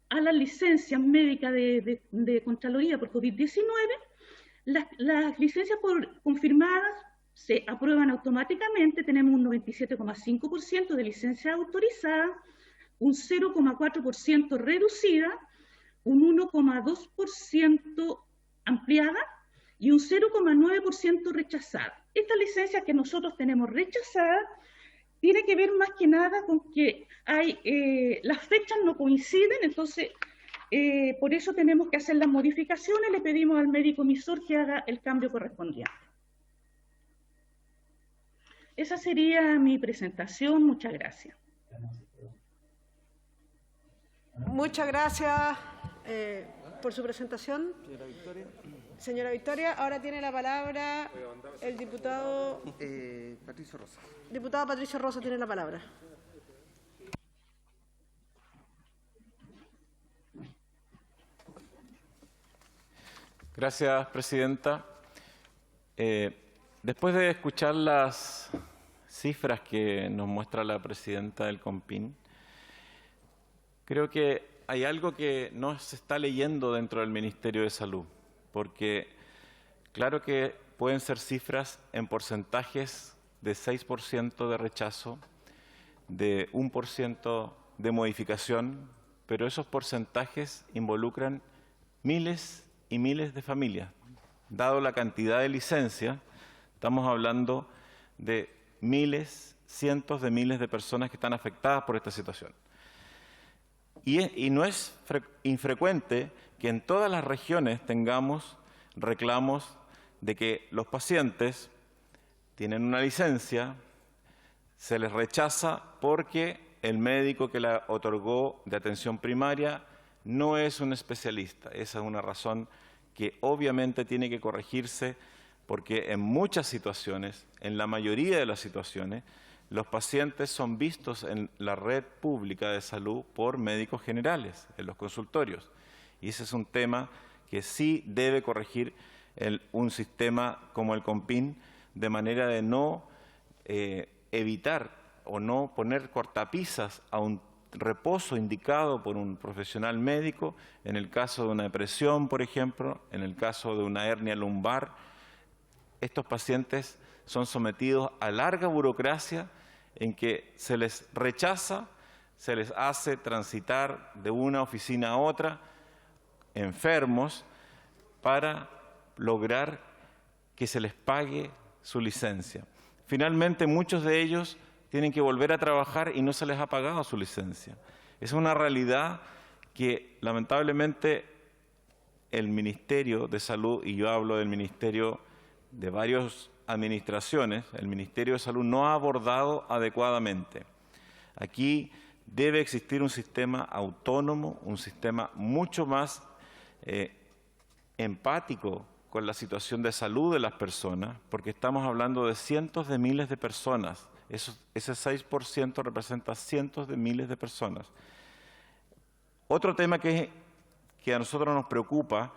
S8: a las licencias médicas de Contraloría por COVID-19, las licencias confirmadas se aprueban automáticamente, tenemos un 97,5% de licencias autorizadas, un 0,4% reducida, un 1,2% ampliada y un 0,9% rechazada. Esta licencia que nosotros tenemos rechazada tiene que ver más que nada con que las fechas no coinciden, entonces por eso tenemos que hacer las modificaciones. Le pedimos al médico emisor que haga el cambio correspondiente. Esa sería mi presentación. Muchas gracias.
S6: Muchas gracias por su presentación. Señora Victoria, ahora tiene la palabra el diputado
S9: Patricio Rosa.
S6: Diputado Patricio Rosa tiene la palabra.
S10: Gracias, presidenta. Después de escuchar las cifras que nos muestra la presidenta del COMPIN, creo que hay algo que no se está leyendo dentro del Ministerio de Salud, porque claro que pueden ser cifras en porcentajes de 6% de rechazo, de 1% de modificación, pero esos porcentajes involucran miles y miles de familias. Dado la cantidad de licencias, estamos hablando de miles, cientos de miles de personas que están afectadas por esta situación. Y no es infrecuente que en todas las regiones tengamos reclamos de que los pacientes tienen una licencia, se les rechaza porque el médico que la otorgó de atención primaria no es un especialista. Esa es una razón que obviamente tiene que corregirse, porque en muchas situaciones, en la mayoría de las situaciones, los pacientes son vistos en la red pública de salud por médicos generales, en los consultorios. Y ese es un tema que sí debe corregir un sistema como el COMPIN, de manera de no evitar o no poner cortapisas a un reposo indicado por un profesional médico, en el caso de una depresión, por ejemplo, en el caso de una hernia lumbar. Estos pacientes son sometidos a larga burocracia en que se les rechaza, se les hace transitar de una oficina a otra, enfermos, para lograr que se les pague su licencia. Finalmente, muchos de ellos tienen que volver a trabajar y no se les ha pagado su licencia. Es una realidad que, lamentablemente, el Ministerio de Salud, y yo hablo del Ministerio de varias administraciones, el Ministerio de Salud no ha abordado adecuadamente. Aquí debe existir un sistema autónomo, un sistema mucho más empático con la situación de salud de las personas, porque estamos hablando de cientos de miles de personas. Ese 6% representa cientos de miles de personas. Otro tema que a nosotros nos preocupa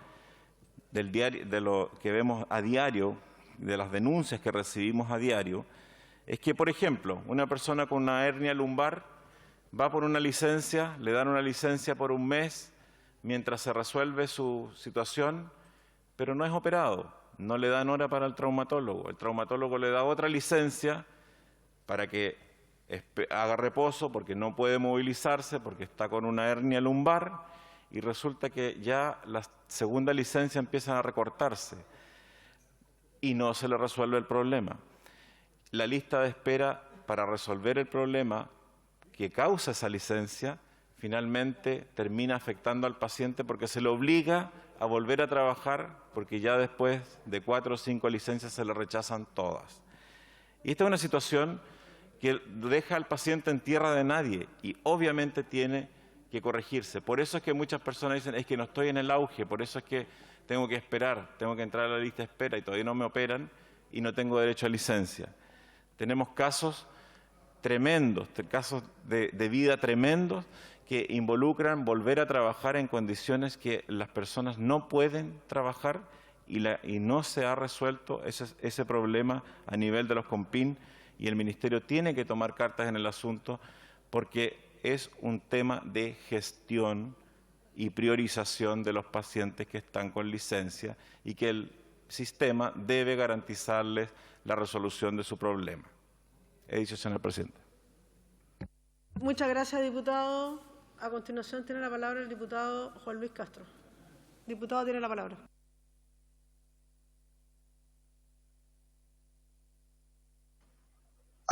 S10: del diario, de lo que vemos a diario, de las denuncias que recibimos a diario, es que, por ejemplo, una persona con una hernia lumbar va por una licencia, le dan una licencia por un mes mientras se resuelve su situación, pero no es operado, no le dan hora para el traumatólogo le da otra licencia para que haga reposo porque no puede movilizarse, porque está con una hernia lumbar, y resulta que ya la segunda licencia empieza a recortarse y no se le resuelve el problema. La lista de espera para resolver el problema que causa esa licencia finalmente termina afectando al paciente porque se le obliga a volver a trabajar, porque ya después de 4 o 5 licencias se le rechazan todas. Y esta es una situación que deja al paciente en tierra de nadie y obviamente tiene que corregirse. Por eso es que muchas personas dicen, es que no estoy en el auge, por eso es que tengo que esperar, tengo que entrar a la lista de espera y todavía no me operan y no tengo derecho a licencia. Tenemos casos tremendos, casos de vida tremendos, que involucran volver a trabajar en condiciones que las personas no pueden trabajar y no se ha resuelto ese problema a nivel de los COMPIN, y el Ministerio tiene que tomar cartas en el asunto porque es un tema de gestión y priorización de los pacientes que están con licencia y que el sistema debe garantizarles la resolución de su problema. He dicho, señor presidente.
S6: Muchas gracias, diputado. A continuación tiene la palabra el diputado Juan Luis Castro. Diputado, tiene la palabra.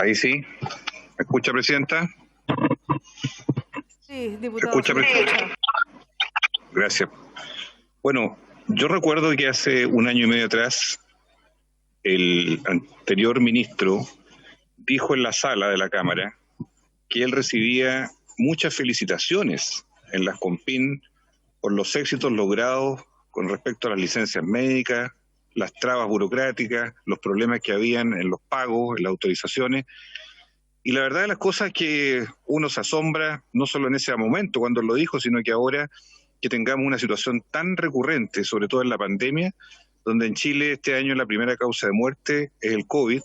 S11: Ahí sí. ¿Me escucha, presidenta?
S6: Sí,
S11: ¿Me
S6: diputado.
S11: escucha, presidenta? Gracias. Bueno, yo recuerdo que hace un año y medio atrás el anterior ministro dijo en la sala de la Cámara que él recibía muchas felicitaciones en las COMPIN por los éxitos logrados con respecto a las licencias médicas, las trabas burocráticas, los problemas que habían en los pagos, en las autorizaciones. Y la verdad de las cosas es que uno se asombra, no solo en ese momento cuando lo dijo, sino que ahora que tengamos una situación tan recurrente, sobre todo en la pandemia, donde en Chile este año la primera causa de muerte es el COVID,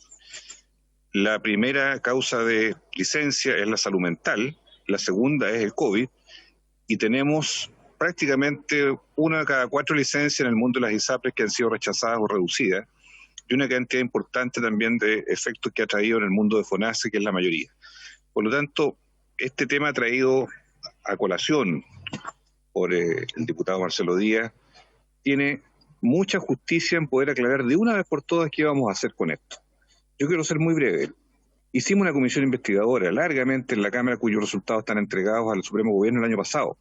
S11: la primera causa de licencia es la salud mental, la segunda es el COVID, y tenemos prácticamente 1 de cada 4 licencias en el mundo de las ISAPRES que han sido rechazadas o reducidas, y una cantidad importante también de efectos que ha traído en el mundo de FONASA, que es la mayoría. Por lo tanto, este tema traído a colación por el diputado Marcelo Díaz tiene mucha justicia en poder aclarar de una vez por todas qué vamos a hacer con esto. Yo quiero ser muy breve. Hicimos una comisión investigadora largamente en la Cámara cuyos resultados están entregados al Supremo Gobierno el año pasado.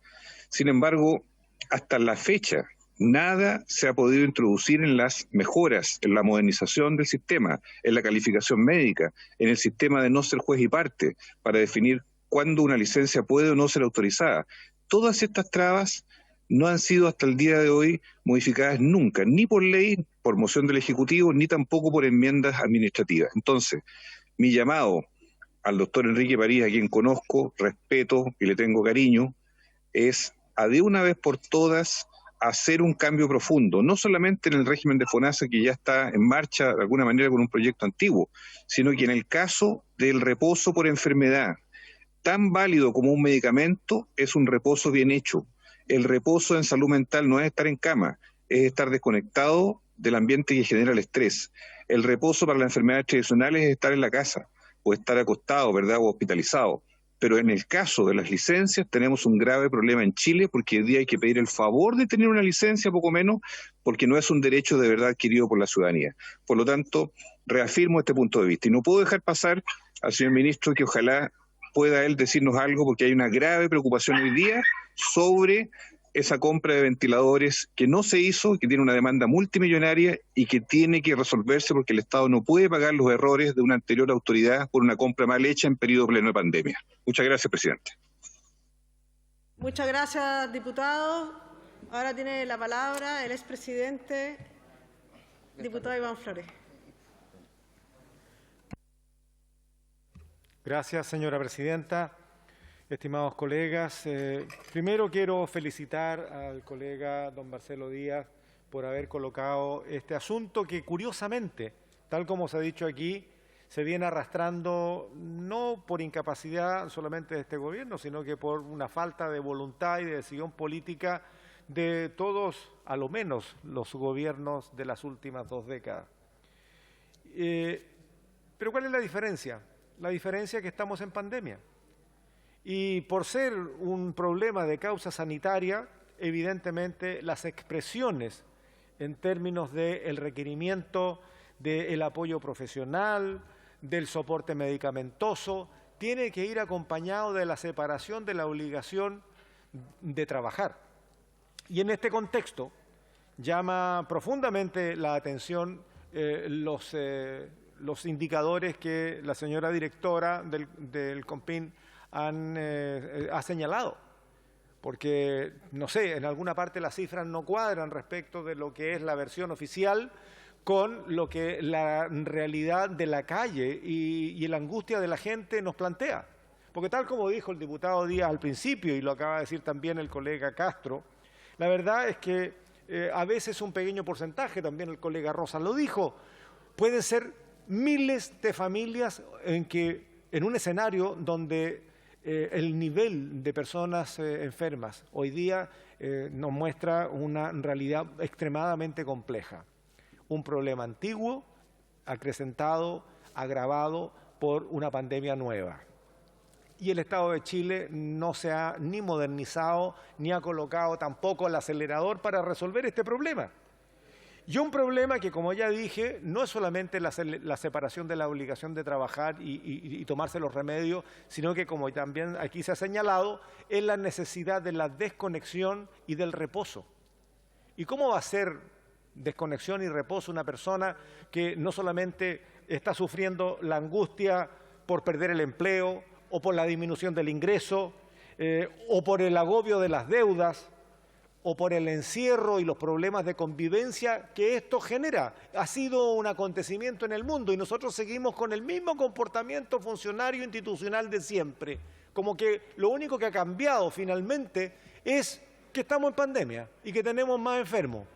S11: Sin embargo, hasta la fecha, nada se ha podido introducir en las mejoras, en la modernización del sistema, en la calificación médica, en el sistema de no ser juez y parte, para definir cuándo una licencia puede o no ser autorizada. Todas estas trabas no han sido hasta el día de hoy modificadas nunca, ni por ley, por moción del Ejecutivo, ni tampoco por enmiendas administrativas. Entonces, mi llamado al doctor Enrique París, a quien conozco, respeto y le tengo cariño, es a de una vez por todas hacer un cambio profundo, no solamente en el régimen de FONASA, que ya está en marcha de alguna manera con un proyecto antiguo, sino que en el caso del reposo por enfermedad, tan válido como un medicamento, es un reposo bien hecho. El reposo en salud mental no es estar en cama, es estar desconectado del ambiente que genera el estrés. El reposo para las enfermedades tradicionales es estar en la casa, o estar acostado, ¿verdad?, o hospitalizado. Pero en el caso de las licencias tenemos un grave problema en Chile, porque hoy día hay que pedir el favor de tener una licencia, poco menos, porque no es un derecho de verdad adquirido por la ciudadanía. Por lo tanto, reafirmo este punto de vista. Y no puedo dejar pasar al señor ministro que ojalá pueda él decirnos algo, porque hay una grave preocupación hoy día sobre esa compra de ventiladores que no se hizo, que tiene una demanda multimillonaria y que tiene que resolverse porque el Estado no puede pagar los errores de una anterior autoridad por una compra mal hecha en periodo pleno de pandemia. Muchas gracias, presidente.
S6: Muchas gracias, diputado. Ahora tiene la palabra el expresidente, diputado Iván Flores.
S12: Gracias, señora presidenta. Estimados colegas, primero quiero felicitar al colega don Marcelo Díaz por haber colocado este asunto que curiosamente, tal como se ha dicho aquí, se viene arrastrando no por incapacidad solamente de este gobierno, sino que por una falta de voluntad y de decisión política de todos, a lo menos, los gobiernos de las últimas 2 décadas. Pero ¿cuál es la diferencia? La diferencia es que estamos en pandemia. Y por ser un problema de causa sanitaria, evidentemente las expresiones en términos del requerimiento del apoyo profesional, del soporte medicamentoso, tiene que ir acompañado de la separación de la obligación de trabajar. Y en este contexto llama profundamente la atención los indicadores que la señora directora del COMPIN ha señalado, porque, no sé, en alguna parte las cifras no cuadran respecto de lo que es la versión oficial con lo que la realidad de la calle y la angustia de la gente nos plantea. Porque tal como dijo el diputado Díaz al principio, y lo acaba de decir también el colega Castro, la verdad es que a veces un pequeño porcentaje, también el colega Rosa lo dijo, pueden ser miles de familias en un escenario donde el nivel de personas enfermas hoy día nos muestra una realidad extremadamente compleja. Un problema antiguo, acrecentado, agravado por una pandemia nueva. Y el Estado de Chile no se ha ni modernizado, ni ha colocado tampoco el acelerador para resolver este problema. Y un problema que, como ya dije, no es solamente la separación de la obligación de trabajar y tomarse los remedios, sino que, como también aquí se ha señalado, es la necesidad de la desconexión y del reposo. ¿Y cómo va a ser desconexión y reposo una persona que no solamente está sufriendo la angustia por perder el empleo o por la disminución del ingreso o por el agobio de las deudas, o por el encierro y los problemas de convivencia que esto genera? Ha sido un acontecimiento en el mundo y nosotros seguimos con el mismo comportamiento funcionario institucional de siempre. Como que lo único que ha cambiado finalmente es que estamos en pandemia y que tenemos más enfermos.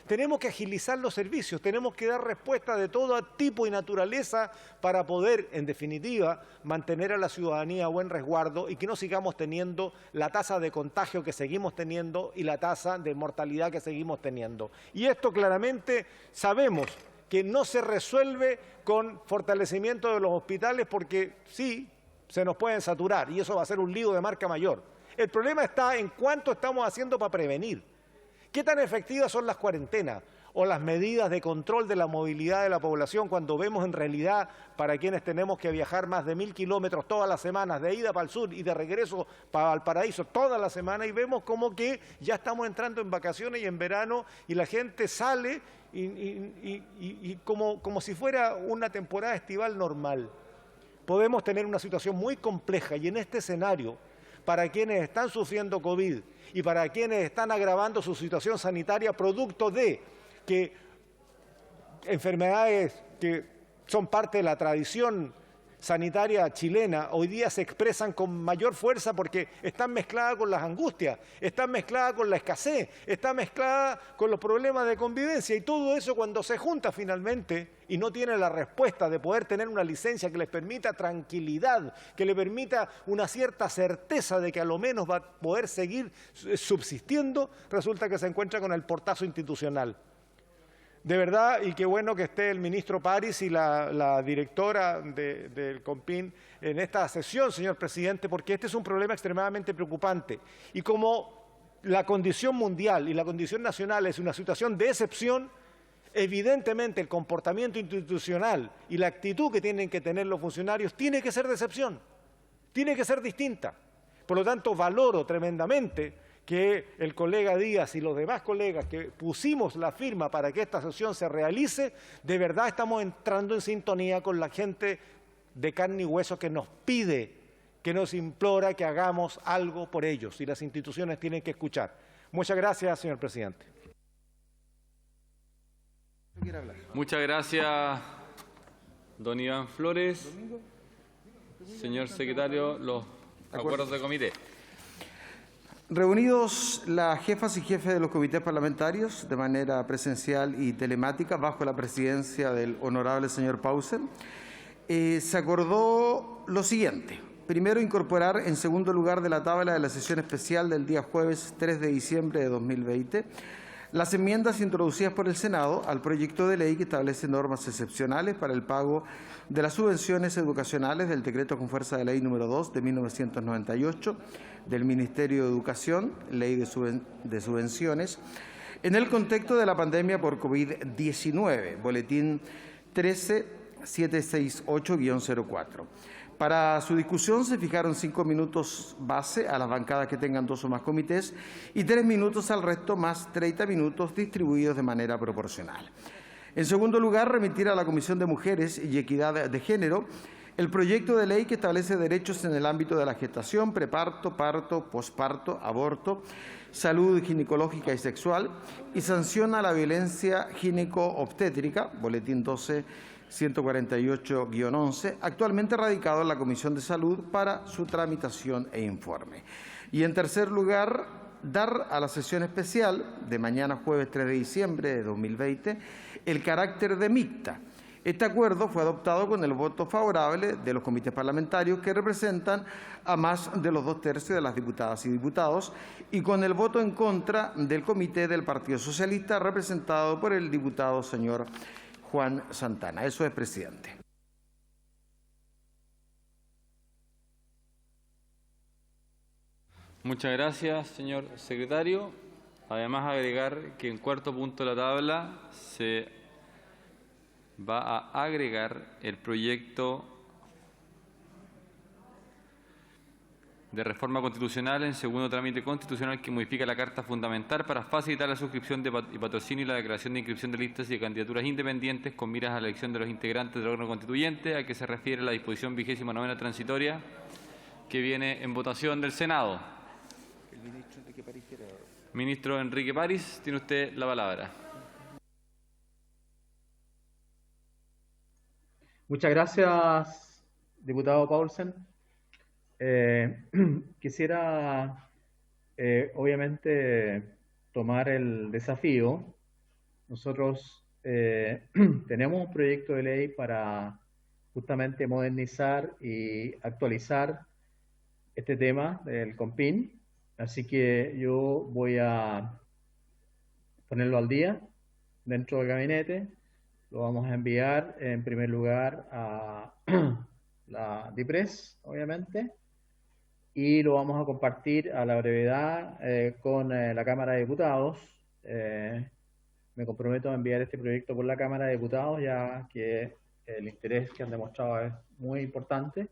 S12: Tenemos que agilizar los servicios, tenemos que dar respuesta de todo tipo y naturaleza para poder, en definitiva, mantener a la ciudadanía a buen resguardo y que no sigamos teniendo la tasa de contagio que seguimos teniendo y la tasa de mortalidad que seguimos teniendo. Y esto claramente sabemos que no se resuelve con fortalecimiento de los hospitales porque sí, se nos pueden saturar y eso va a ser un lío de marca mayor. El problema está en cuánto estamos haciendo para prevenir. ¿Qué tan efectivas son las cuarentenas o las medidas de control de la movilidad de la población cuando vemos en realidad para quienes tenemos que viajar más de 1000 kilómetros todas las semanas, de ida para el sur y de regreso para Valparaíso todas las semanas, y vemos como que ya estamos entrando en vacaciones y en verano y la gente sale y como si fuera una temporada estival normal? Podemos tener una situación muy compleja y en este escenario, para quienes están sufriendo COVID y para quienes están agravando su situación sanitaria producto de que enfermedades que son parte de la tradición sanitaria chilena hoy día se expresan con mayor fuerza porque están mezcladas con las angustias, están mezcladas con la escasez, están mezcladas con los problemas de convivencia, y todo eso cuando se junta finalmente y no tiene la respuesta de poder tener una licencia que les permita tranquilidad, que le permita una cierta certeza de que a lo menos va a poder seguir subsistiendo, resulta que se encuentra con el portazo institucional. De verdad, y qué bueno que esté el ministro París y la directora del COMPIN en esta sesión, señor presidente, porque este es un problema extremadamente preocupante. Y como la condición mundial y la condición nacional es una situación de excepción, evidentemente el comportamiento institucional y la actitud que tienen que tener los funcionarios tiene que ser de excepción, tiene que ser distinta. Por lo tanto, valoro tremendamente que el colega Díaz y los demás colegas que pusimos la firma para que esta sesión se realice, de verdad estamos entrando en sintonía con la gente de carne y hueso que nos pide, que nos implora que hagamos algo por ellos, y las instituciones tienen que escuchar. Muchas gracias, señor presidente.
S13: Muchas gracias, don Iván Flores. Señor secretario, los acuerdos de comité.
S9: Reunidos las jefas y jefes de los comités parlamentarios de manera presencial y telemática bajo la presidencia del honorable señor Pausen, se acordó lo siguiente. Primero, incorporar en segundo lugar de la tabla de la sesión especial del día jueves 3 de diciembre de 2020 las enmiendas introducidas por el Senado al proyecto de ley que establece normas excepcionales para el pago de las subvenciones educacionales del decreto con fuerza de ley número 2 de 1998 del Ministerio de Educación, ley de subvenciones, en el contexto de la pandemia por COVID-19, boletín 13768-04. Para su discusión se fijaron 5 minutos base a las bancadas que tengan 2 o más comités y 3 minutos al resto, más 30 minutos distribuidos de manera proporcional. En segundo lugar, remitir a la Comisión de Mujeres y Equidad de Género el proyecto de ley que establece derechos en el ámbito de la gestación, preparto, parto, posparto, aborto, salud ginecológica y sexual, y sanciona la violencia gineco-obstétrica, boletín 148-11, actualmente radicado en la Comisión de Salud para su tramitación e informe. Y en tercer lugar, dar a la sesión especial de mañana jueves 3 de diciembre de 2020 el carácter de mixta. Este acuerdo fue adoptado con el voto favorable de los comités parlamentarios que representan a más de los 2/3 de las diputadas y diputados y con el voto en contra del comité del Partido Socialista representado por el diputado señor Juan Santana. Eso es, presidente.
S13: Muchas gracias, señor secretario. Además, agregar que en cuarto punto de la tabla se va a agregar el proyecto de reforma constitucional en segundo trámite constitucional que modifica la Carta Fundamental para facilitar la suscripción y patrocinio y la declaración de inscripción de listas y de candidaturas independientes con miras a la elección de los integrantes del órgano constituyente, a que se refiere la disposición 29ª transitoria que viene en votación del Senado. Ministro Enrique París, tiene usted la palabra.
S7: Muchas gracias, diputado Paulsen. Quisiera, obviamente, tomar el desafío. Nosotros tenemos un proyecto de ley para justamente modernizar y actualizar este tema del COMPIN. Así que yo voy a ponerlo al día dentro del gabinete. Lo vamos a enviar en primer lugar a la DIPRES, obviamente, y lo vamos a compartir a la brevedad con la Cámara de Diputados. Me comprometo a enviar este proyecto por la Cámara de Diputados, ya que el interés que han demostrado es muy importante,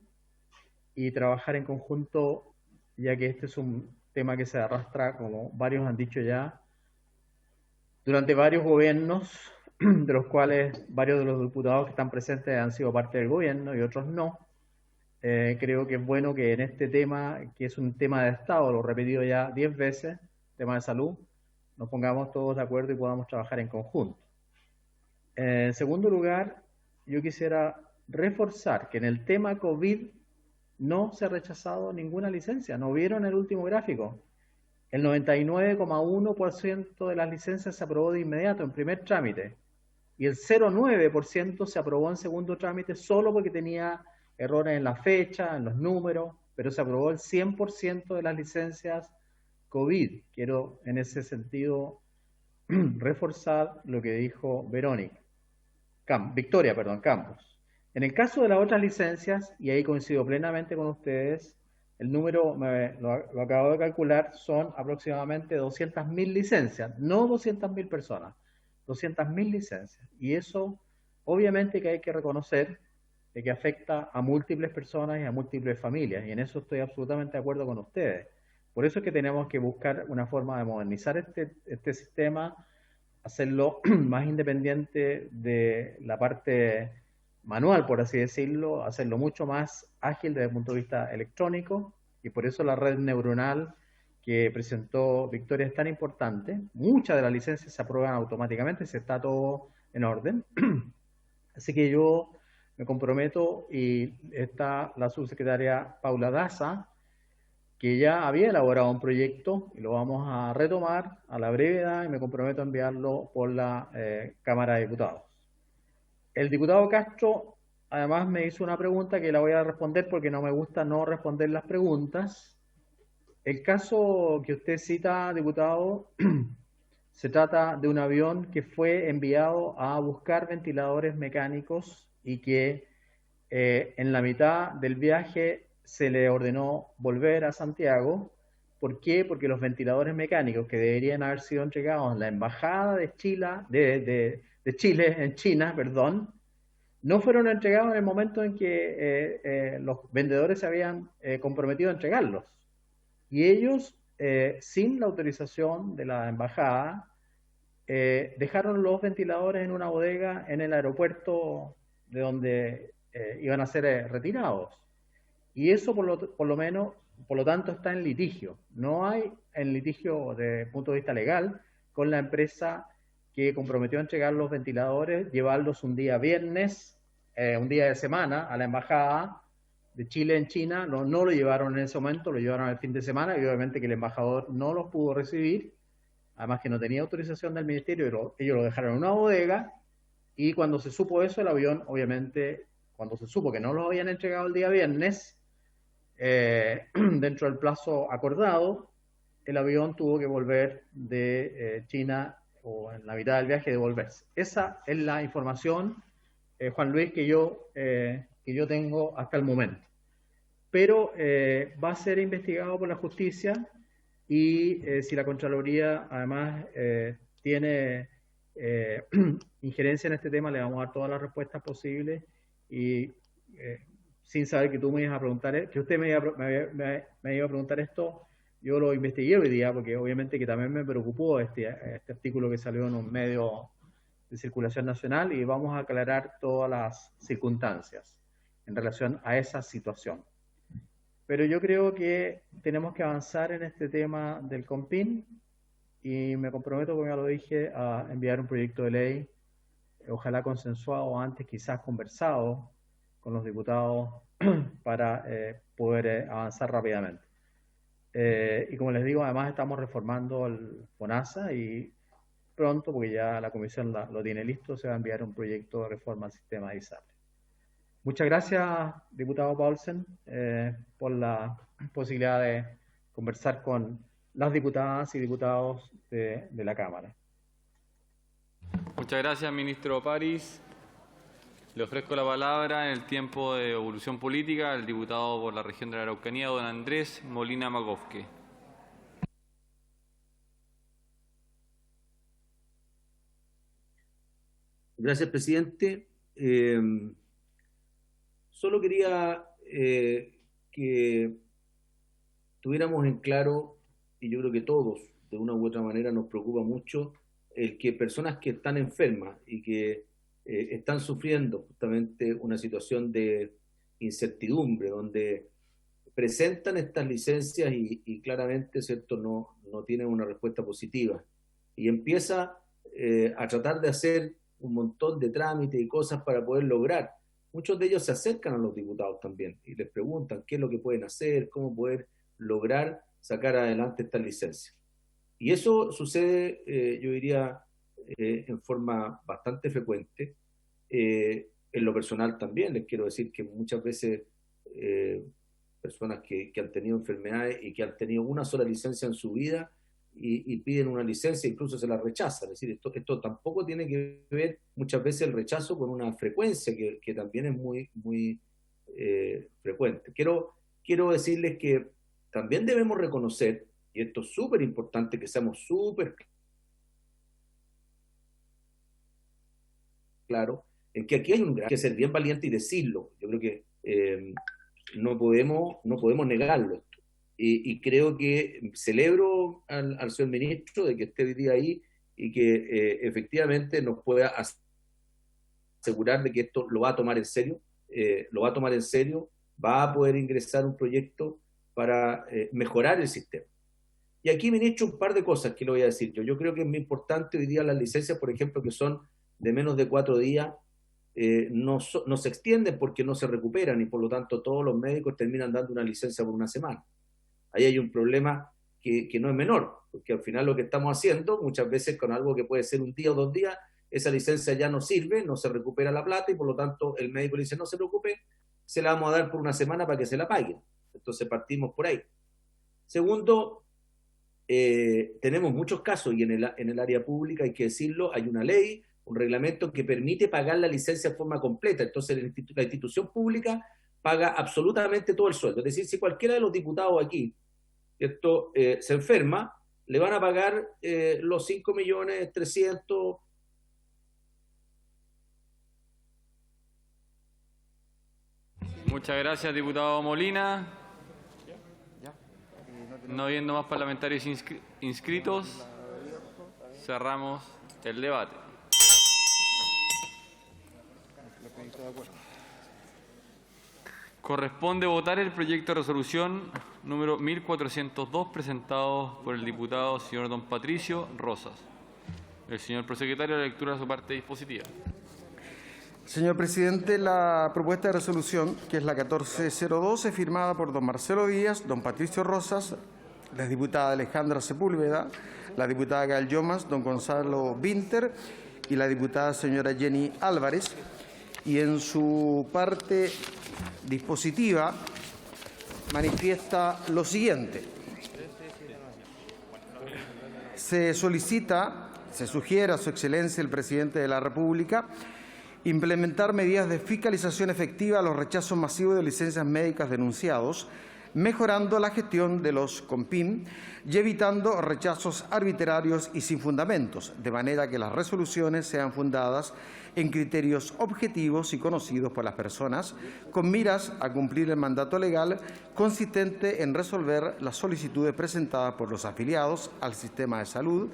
S7: y trabajar en conjunto, ya que este es un tema que se arrastra, como varios han dicho ya, durante varios gobiernos, de los cuales varios de los diputados que están presentes han sido parte del gobierno y otros no. Creo que es bueno que en este tema, que es un tema de Estado, lo he repetido ya 10 veces, tema de salud, nos pongamos todos de acuerdo y podamos trabajar en conjunto. En segundo lugar, yo quisiera reforzar que en el tema COVID no se ha rechazado ninguna licencia. ¿No vieron el último gráfico? El 99,1% de las licencias se aprobó de inmediato en primer trámite y el 0,9% se aprobó en segundo trámite solo porque tenía errores en la fecha, en los números, pero se aprobó el 100% de las licencias COVID. Quiero en ese sentido reforzar lo que dijo Victoria Campos. En el caso de las otras licencias, y ahí coincido plenamente con ustedes, el número, lo acabo de calcular, son aproximadamente 200.000 licencias, no 200.000 personas, 200.000 licencias. Y eso, obviamente que hay que reconocer de que afecta a múltiples personas y a múltiples familias, y en eso estoy absolutamente de acuerdo con ustedes. Por eso es que tenemos que buscar una forma de modernizar este sistema, hacerlo más independiente de la parte manual, por así decirlo, hacerlo mucho más ágil desde el punto de vista electrónico, y por eso la red neuronal que presentó Victoria es tan importante. Muchas de las licencias se aprueban automáticamente, se está todo en orden. Así que yo me comprometo, y está la subsecretaria Paula Daza, que ya había elaborado un proyecto, y lo vamos a retomar a la brevedad, y me comprometo a enviarlo por la Cámara de Diputados. El diputado Castro, además, me hizo una pregunta que la voy a responder porque no me gusta no responder las preguntas. El caso que usted cita, diputado, se trata de un avión que fue enviado a buscar ventiladores mecánicos y que en la mitad del viaje se le ordenó volver a Santiago. ¿Por qué? Porque los ventiladores mecánicos que deberían haber sido entregados en la Embajada de Chile en China, no fueron entregados en el momento en que los vendedores se habían comprometido a entregarlos. Y ellos, sin la autorización de la embajada, dejaron los ventiladores en una bodega en el aeropuerto de donde iban a ser retirados. Y eso, por lo tanto, está en litigio. No hay en litigio desde el punto de vista legal con la empresa que comprometió a entregar los ventiladores, llevarlos un día viernes, un día de semana, a la embajada de Chile en China. No lo llevaron en ese momento, lo llevaron el fin de semana, y obviamente que el embajador no los pudo recibir, además que no tenía autorización del ministerio, ellos lo dejaron en una bodega, y cuando se supo eso, el avión, obviamente, cuando se supo que no los habían entregado el día viernes, dentro del plazo acordado, el avión tuvo que volver de China, o en la mitad del viaje devolverse. Esa es la información, Juan Luis, que yo tengo hasta el momento. Pero va a ser investigado por la justicia, y si la Contraloría además tiene injerencia en este tema, le vamos a dar todas las respuestas posibles y sin saber que tú me ibas a preguntar, que usted me iba a preguntar esto, yo lo investigué hoy día porque obviamente que también me preocupó este artículo que salió en un medio de circulación nacional y vamos a aclarar todas las circunstancias en relación a esa situación. Pero yo creo que tenemos que avanzar en este tema del COMPIN y me comprometo, como ya lo dije, a enviar un proyecto de ley, ojalá consensuado antes, quizás conversado con los diputados para poder avanzar rápidamente. Y como les digo, además estamos reformando el FONASA y pronto, porque ya la comisión lo tiene listo, se va a enviar un proyecto de reforma al sistema de ISAPRE. Muchas gracias, diputado Paulsen, por la posibilidad de conversar con las diputadas y diputados de la Cámara.
S13: Muchas gracias, ministro París. Le ofrezco la palabra en el tiempo de evolución política al diputado por la región de la Araucanía, don Andrés Molina Magovke.
S14: Gracias, presidente. Solo quería que tuviéramos en claro, y yo creo que todos, de una u otra manera, nos preocupa mucho el que personas que están enfermas y que están sufriendo justamente una situación de incertidumbre, donde presentan estas licencias y claramente, ¿cierto?, no tienen una respuesta positiva. Y empieza a tratar de hacer un montón de trámites y cosas para poder lograr. Muchos de ellos se acercan a los diputados también y les preguntan qué es lo que pueden hacer, cómo poder lograr sacar adelante estas licencias. Y eso sucede, yo diría, en forma bastante frecuente. En lo personal también les quiero decir que muchas veces personas que han tenido enfermedades y que han tenido una sola licencia en su vida y piden una licencia, incluso se la rechazan. Es decir, esto tampoco tiene que ver muchas veces el rechazo con una frecuencia que también es muy frecuente. Quiero decirles que también debemos reconocer, y esto es súper importante, que seamos súper claros, en que aquí hay un gran, que ser bien valiente y decirlo. Yo creo que no podemos negarlo. Y creo que celebro al señor ministro de que esté hoy día ahí y que efectivamente nos pueda asegurar de que esto lo va a tomar en serio, va a poder ingresar un proyecto para mejorar el sistema. Y aquí, ministro, un par de cosas que le voy a decir yo. Yo creo que es muy importante hoy día las licencias, por ejemplo, que son de menos de 4 días, no se extienden porque no se recuperan y por lo tanto todos los médicos terminan dando una licencia por una semana. Ahí hay un problema que no es menor, porque al final lo que estamos haciendo, muchas veces con algo que puede ser un día o 2 días, esa licencia ya no sirve, no se recupera la plata y por lo tanto el médico le dice no se preocupe, se la vamos a dar por una semana para que se la paguen. Entonces partimos por ahí. Segundo, tenemos muchos casos y en el área pública, hay que decirlo, hay una ley, un reglamento que permite pagar la licencia de forma completa. Entonces la institución pública paga absolutamente todo el sueldo. Es decir, si cualquiera de los diputados aquí, ¿cierto?, se enferma, le van a pagar los 5.300.000.
S13: Muchas gracias, diputado Molina. No habiendo más parlamentarios inscritos, cerramos el debate. Corresponde votar el proyecto de resolución número 1402 presentado por el diputado señor don Patricio Rosas. El señor prosecretario, la lectura de su parte dispositiva.
S9: Señor presidente, la propuesta de resolución, que es la 1402, es firmada por don Marcelo Díaz, don Patricio Rosas, la diputada Alejandra Sepúlveda, la diputada Gael Llomas, don Gonzalo Vinter y la diputada señora Jenny Álvarez. Y en su parte dispositiva manifiesta lo siguiente. Se sugiere a su excelencia el presidente de la República implementar medidas de fiscalización efectiva a los rechazos masivos de licencias médicas denunciados, mejorando la gestión de los COMPIN y evitando rechazos arbitrarios y sin fundamentos, de manera que las resoluciones sean fundadas en criterios objetivos y conocidos por las personas, con miras a cumplir el mandato legal consistente en resolver las solicitudes presentadas por los afiliados al sistema de salud,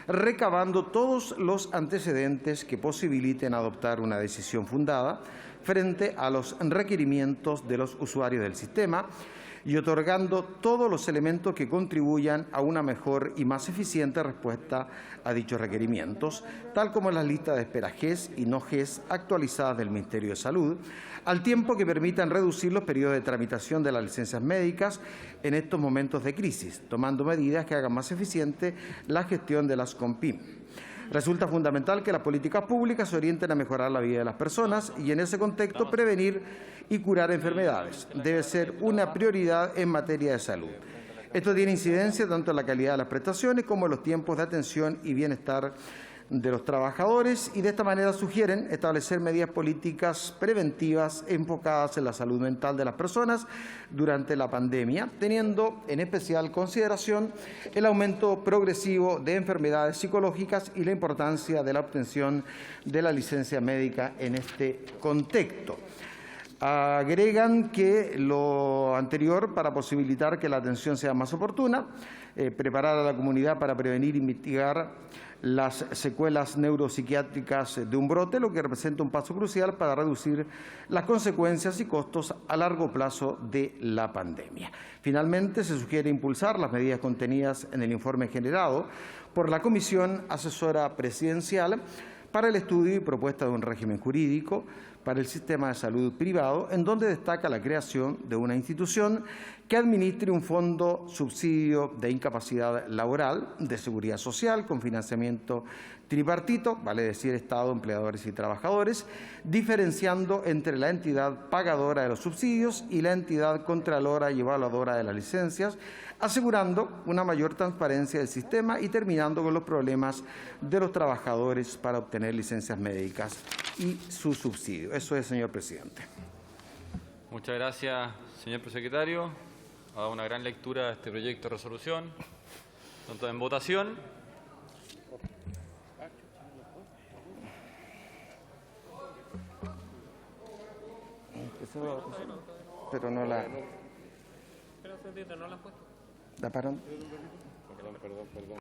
S9: recabando todos los antecedentes que posibiliten adoptar una decisión fundada frente a los requerimientos de los usuarios del sistema y otorgando todos los elementos que contribuyan a una mejor y más eficiente respuesta a dichos requerimientos, tal como las listas de espera GES y no GES actualizadas del Ministerio de Salud, al tiempo que permitan reducir los periodos de tramitación de las licencias médicas en estos momentos de crisis, tomando medidas que hagan más eficiente la gestión de las COMPIM. Resulta fundamental que las políticas públicas se orienten a mejorar la vida de las personas y, en ese contexto, prevenir y curar enfermedades. Debe ser una prioridad en materia de salud. Esto tiene incidencia tanto en la calidad de las prestaciones como en los tiempos de atención y bienestar de los trabajadores y de esta manera sugieren establecer medidas políticas preventivas enfocadas en la salud mental de las personas durante la pandemia, teniendo en especial consideración el aumento progresivo de enfermedades psicológicas y la importancia de la obtención de la licencia médica en este contexto. Agregan que lo anterior para posibilitar que la atención sea más oportuna, preparar a la comunidad para prevenir y mitigar las secuelas neuropsiquiátricas de un brote, lo que representa un paso crucial para reducir las consecuencias y costos a largo plazo de la pandemia. Finalmente, se sugiere impulsar las medidas contenidas en el informe generado por la Comisión Asesora Presidencial para el estudio y propuesta de un régimen jurídico para el sistema de salud privado, en donde destaca la creación de una institución que administre un fondo subsidio de incapacidad laboral de seguridad social con financiamiento tripartito, vale decir Estado, empleadores y trabajadores, diferenciando entre la entidad pagadora de los subsidios y la entidad contralora y evaluadora de las licencias, asegurando una mayor transparencia del sistema y terminando con los problemas de los trabajadores para obtener licencias médicas y su subsidio. Eso es, señor presidente.
S13: Muchas gracias, señor prosecretario. Ha dado una gran lectura de este proyecto de resolución. Entonces, en votación.
S9: Pero no la... ¿La paran? Perdón.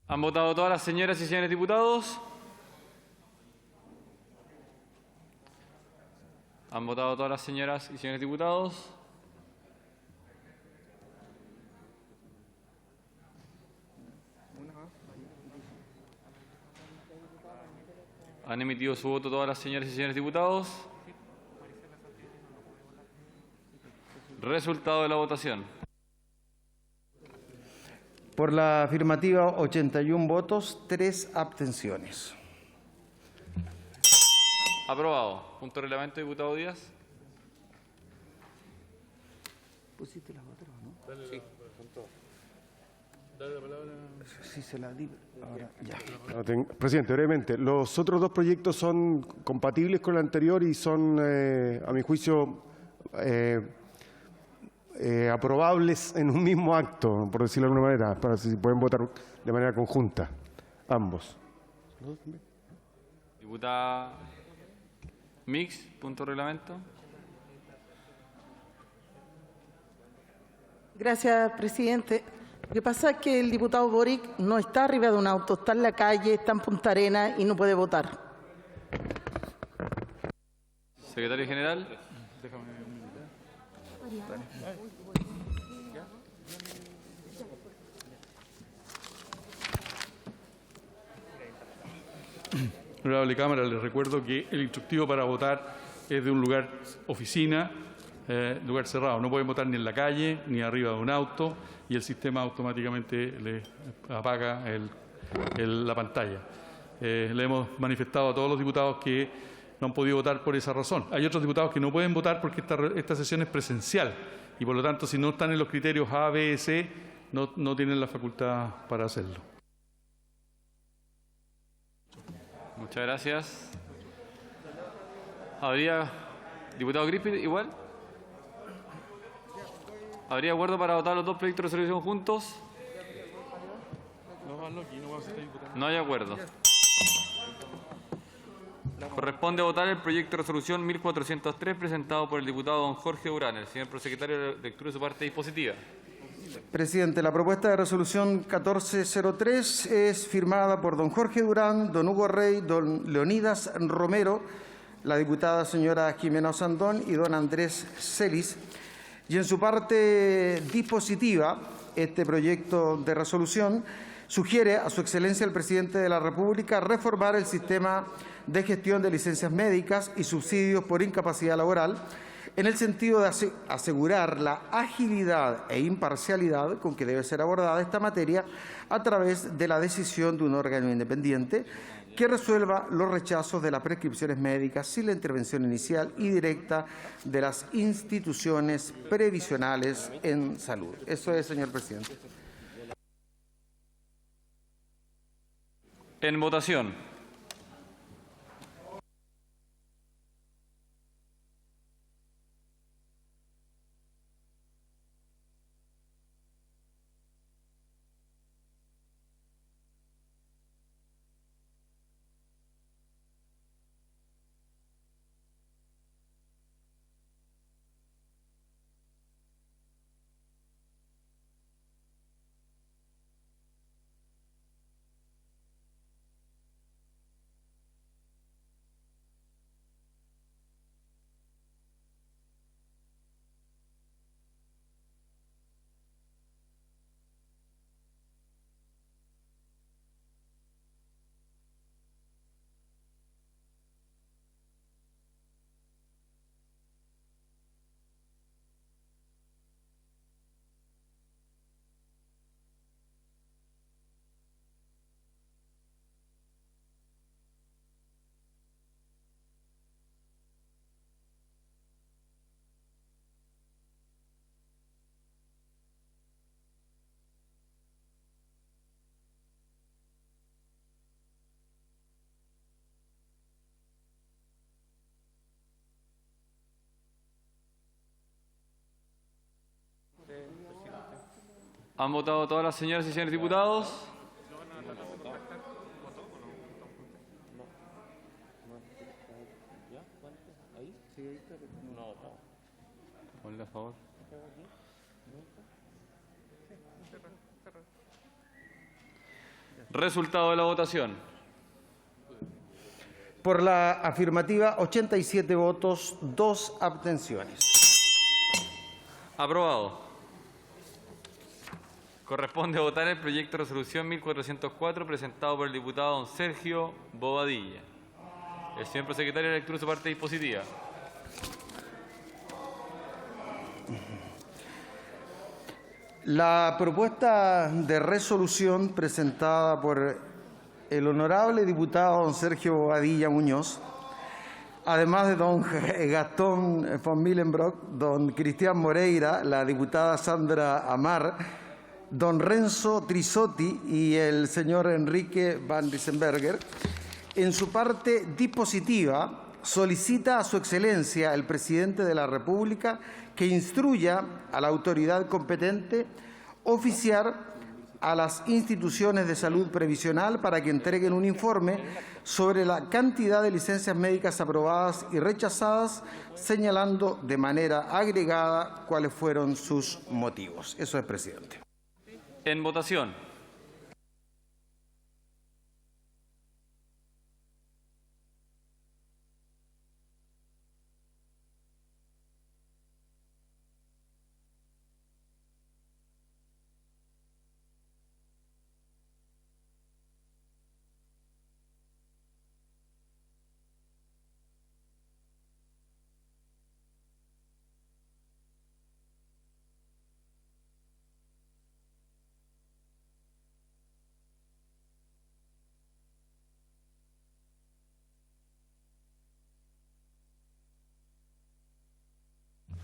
S13: ¿Han votado todas las señoras y señores diputados? ¿Han votado todas las señoras y señores diputados? ¿Han emitido su voto todas las señoras y señores diputados? Resultado de la votación.
S9: Por la afirmativa, 81 votos, 3 abstenciones.
S13: Aprobado. Punto de reglamento, diputado Díaz.
S9: ¿Pusiste las otras o no?
S13: Sí.
S9: Dale la palabra. Sí, se la di. Ahora ya.
S5: Presidente, brevemente, los otros dos proyectos son compatibles con el anterior y son, a mi juicio, aprobables en un mismo acto, por decirlo de alguna manera, para si pueden votar de manera conjunta, ambos.
S13: Diputada Mix, punto de reglamento.
S15: Gracias, presidente. Lo que pasa es que el diputado Boric no está arriba de un auto, está en la calle, está en Punta Arenas y no puede votar.
S13: Secretario General.
S16: Honorable Cámara, les recuerdo que el instructivo para votar es de un lugar oficina, lugar cerrado. No pueden votar ni en la calle, ni arriba de un auto, y el sistema automáticamente le apaga la pantalla. Le hemos manifestado a todos los diputados que no han podido votar por esa razón. Hay otros diputados que no pueden votar porque esta sesión es presencial y, por lo tanto, si no están en los criterios A, B, C, no tienen la facultad para hacerlo.
S13: Muchas gracias. ¿Habría, diputado Griffith, igual? ¿Habría acuerdo para votar los dos proyectos de resolución juntos? No hay acuerdo. Corresponde votar el proyecto de resolución 1403 presentado por el diputado don Jorge Durán. El señor prosecretario, lectura de su parte dispositiva.
S9: Presidente, la propuesta de resolución 1403 es firmada por don Jorge Durán, don Hugo Rey, don Leonidas Romero, la diputada señora Jimena Osandón y don Andrés Celis. Y en su parte dispositiva, este proyecto de resolución sugiere a su excelencia el presidente de la República reformar el sistema de gestión de licencias médicas y subsidios por incapacidad laboral en el sentido de asegurar la agilidad e imparcialidad con que debe ser abordada esta materia a través de la decisión de un órgano independiente que resuelva los rechazos de las prescripciones médicas sin la intervención inicial y directa de las instituciones previsionales en salud. Eso es, señor presidente.
S13: En votación. ¿Han votado todas las señoras y señores diputados? Ponle a favor. Resultado de la votación.
S9: Por la afirmativa, 87 votos, 2 abstenciones.
S13: Aprobado. Corresponde votar el proyecto de resolución 1404 presentado por el diputado don Sergio Bobadilla. El señor prosecretario de lectura su parte dispositiva.
S9: La propuesta de resolución presentada por el honorable diputado don Sergio Bobadilla Muñoz, además de don Gastón von Millenbrock, don Cristian Moreira, la diputada Sandra Amar, don Renzo Trisotti y el señor Enrique Van Riesenberger, en su parte dispositiva, solicita a su excelencia el presidente de la República que instruya a la autoridad competente oficiar a las instituciones de salud previsional para que entreguen un informe sobre la cantidad de licencias médicas aprobadas y rechazadas, señalando de manera agregada cuáles fueron sus motivos. Eso es, presidente.
S13: En votación.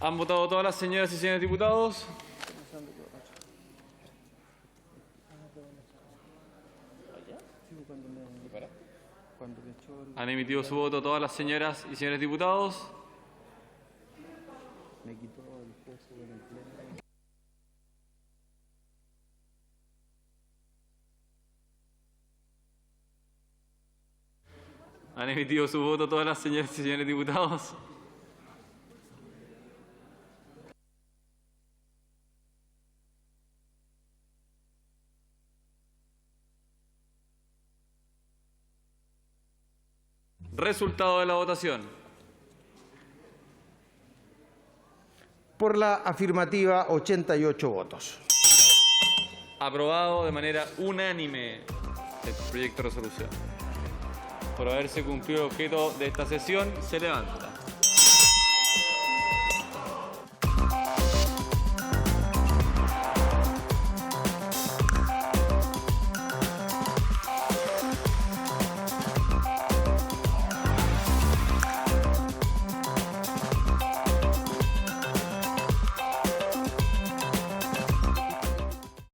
S13: ¿Han votado todas las señoras y señores diputados? ¿Han emitido su voto todas las señoras y señores diputados? ¿Han emitido su voto todas las señoras y señores diputados? Resultado de la votación.
S9: Por la afirmativa, 88 votos.
S13: Aprobado de manera unánime el proyecto de resolución. Por haberse cumplido el objeto de esta sesión, se levanta.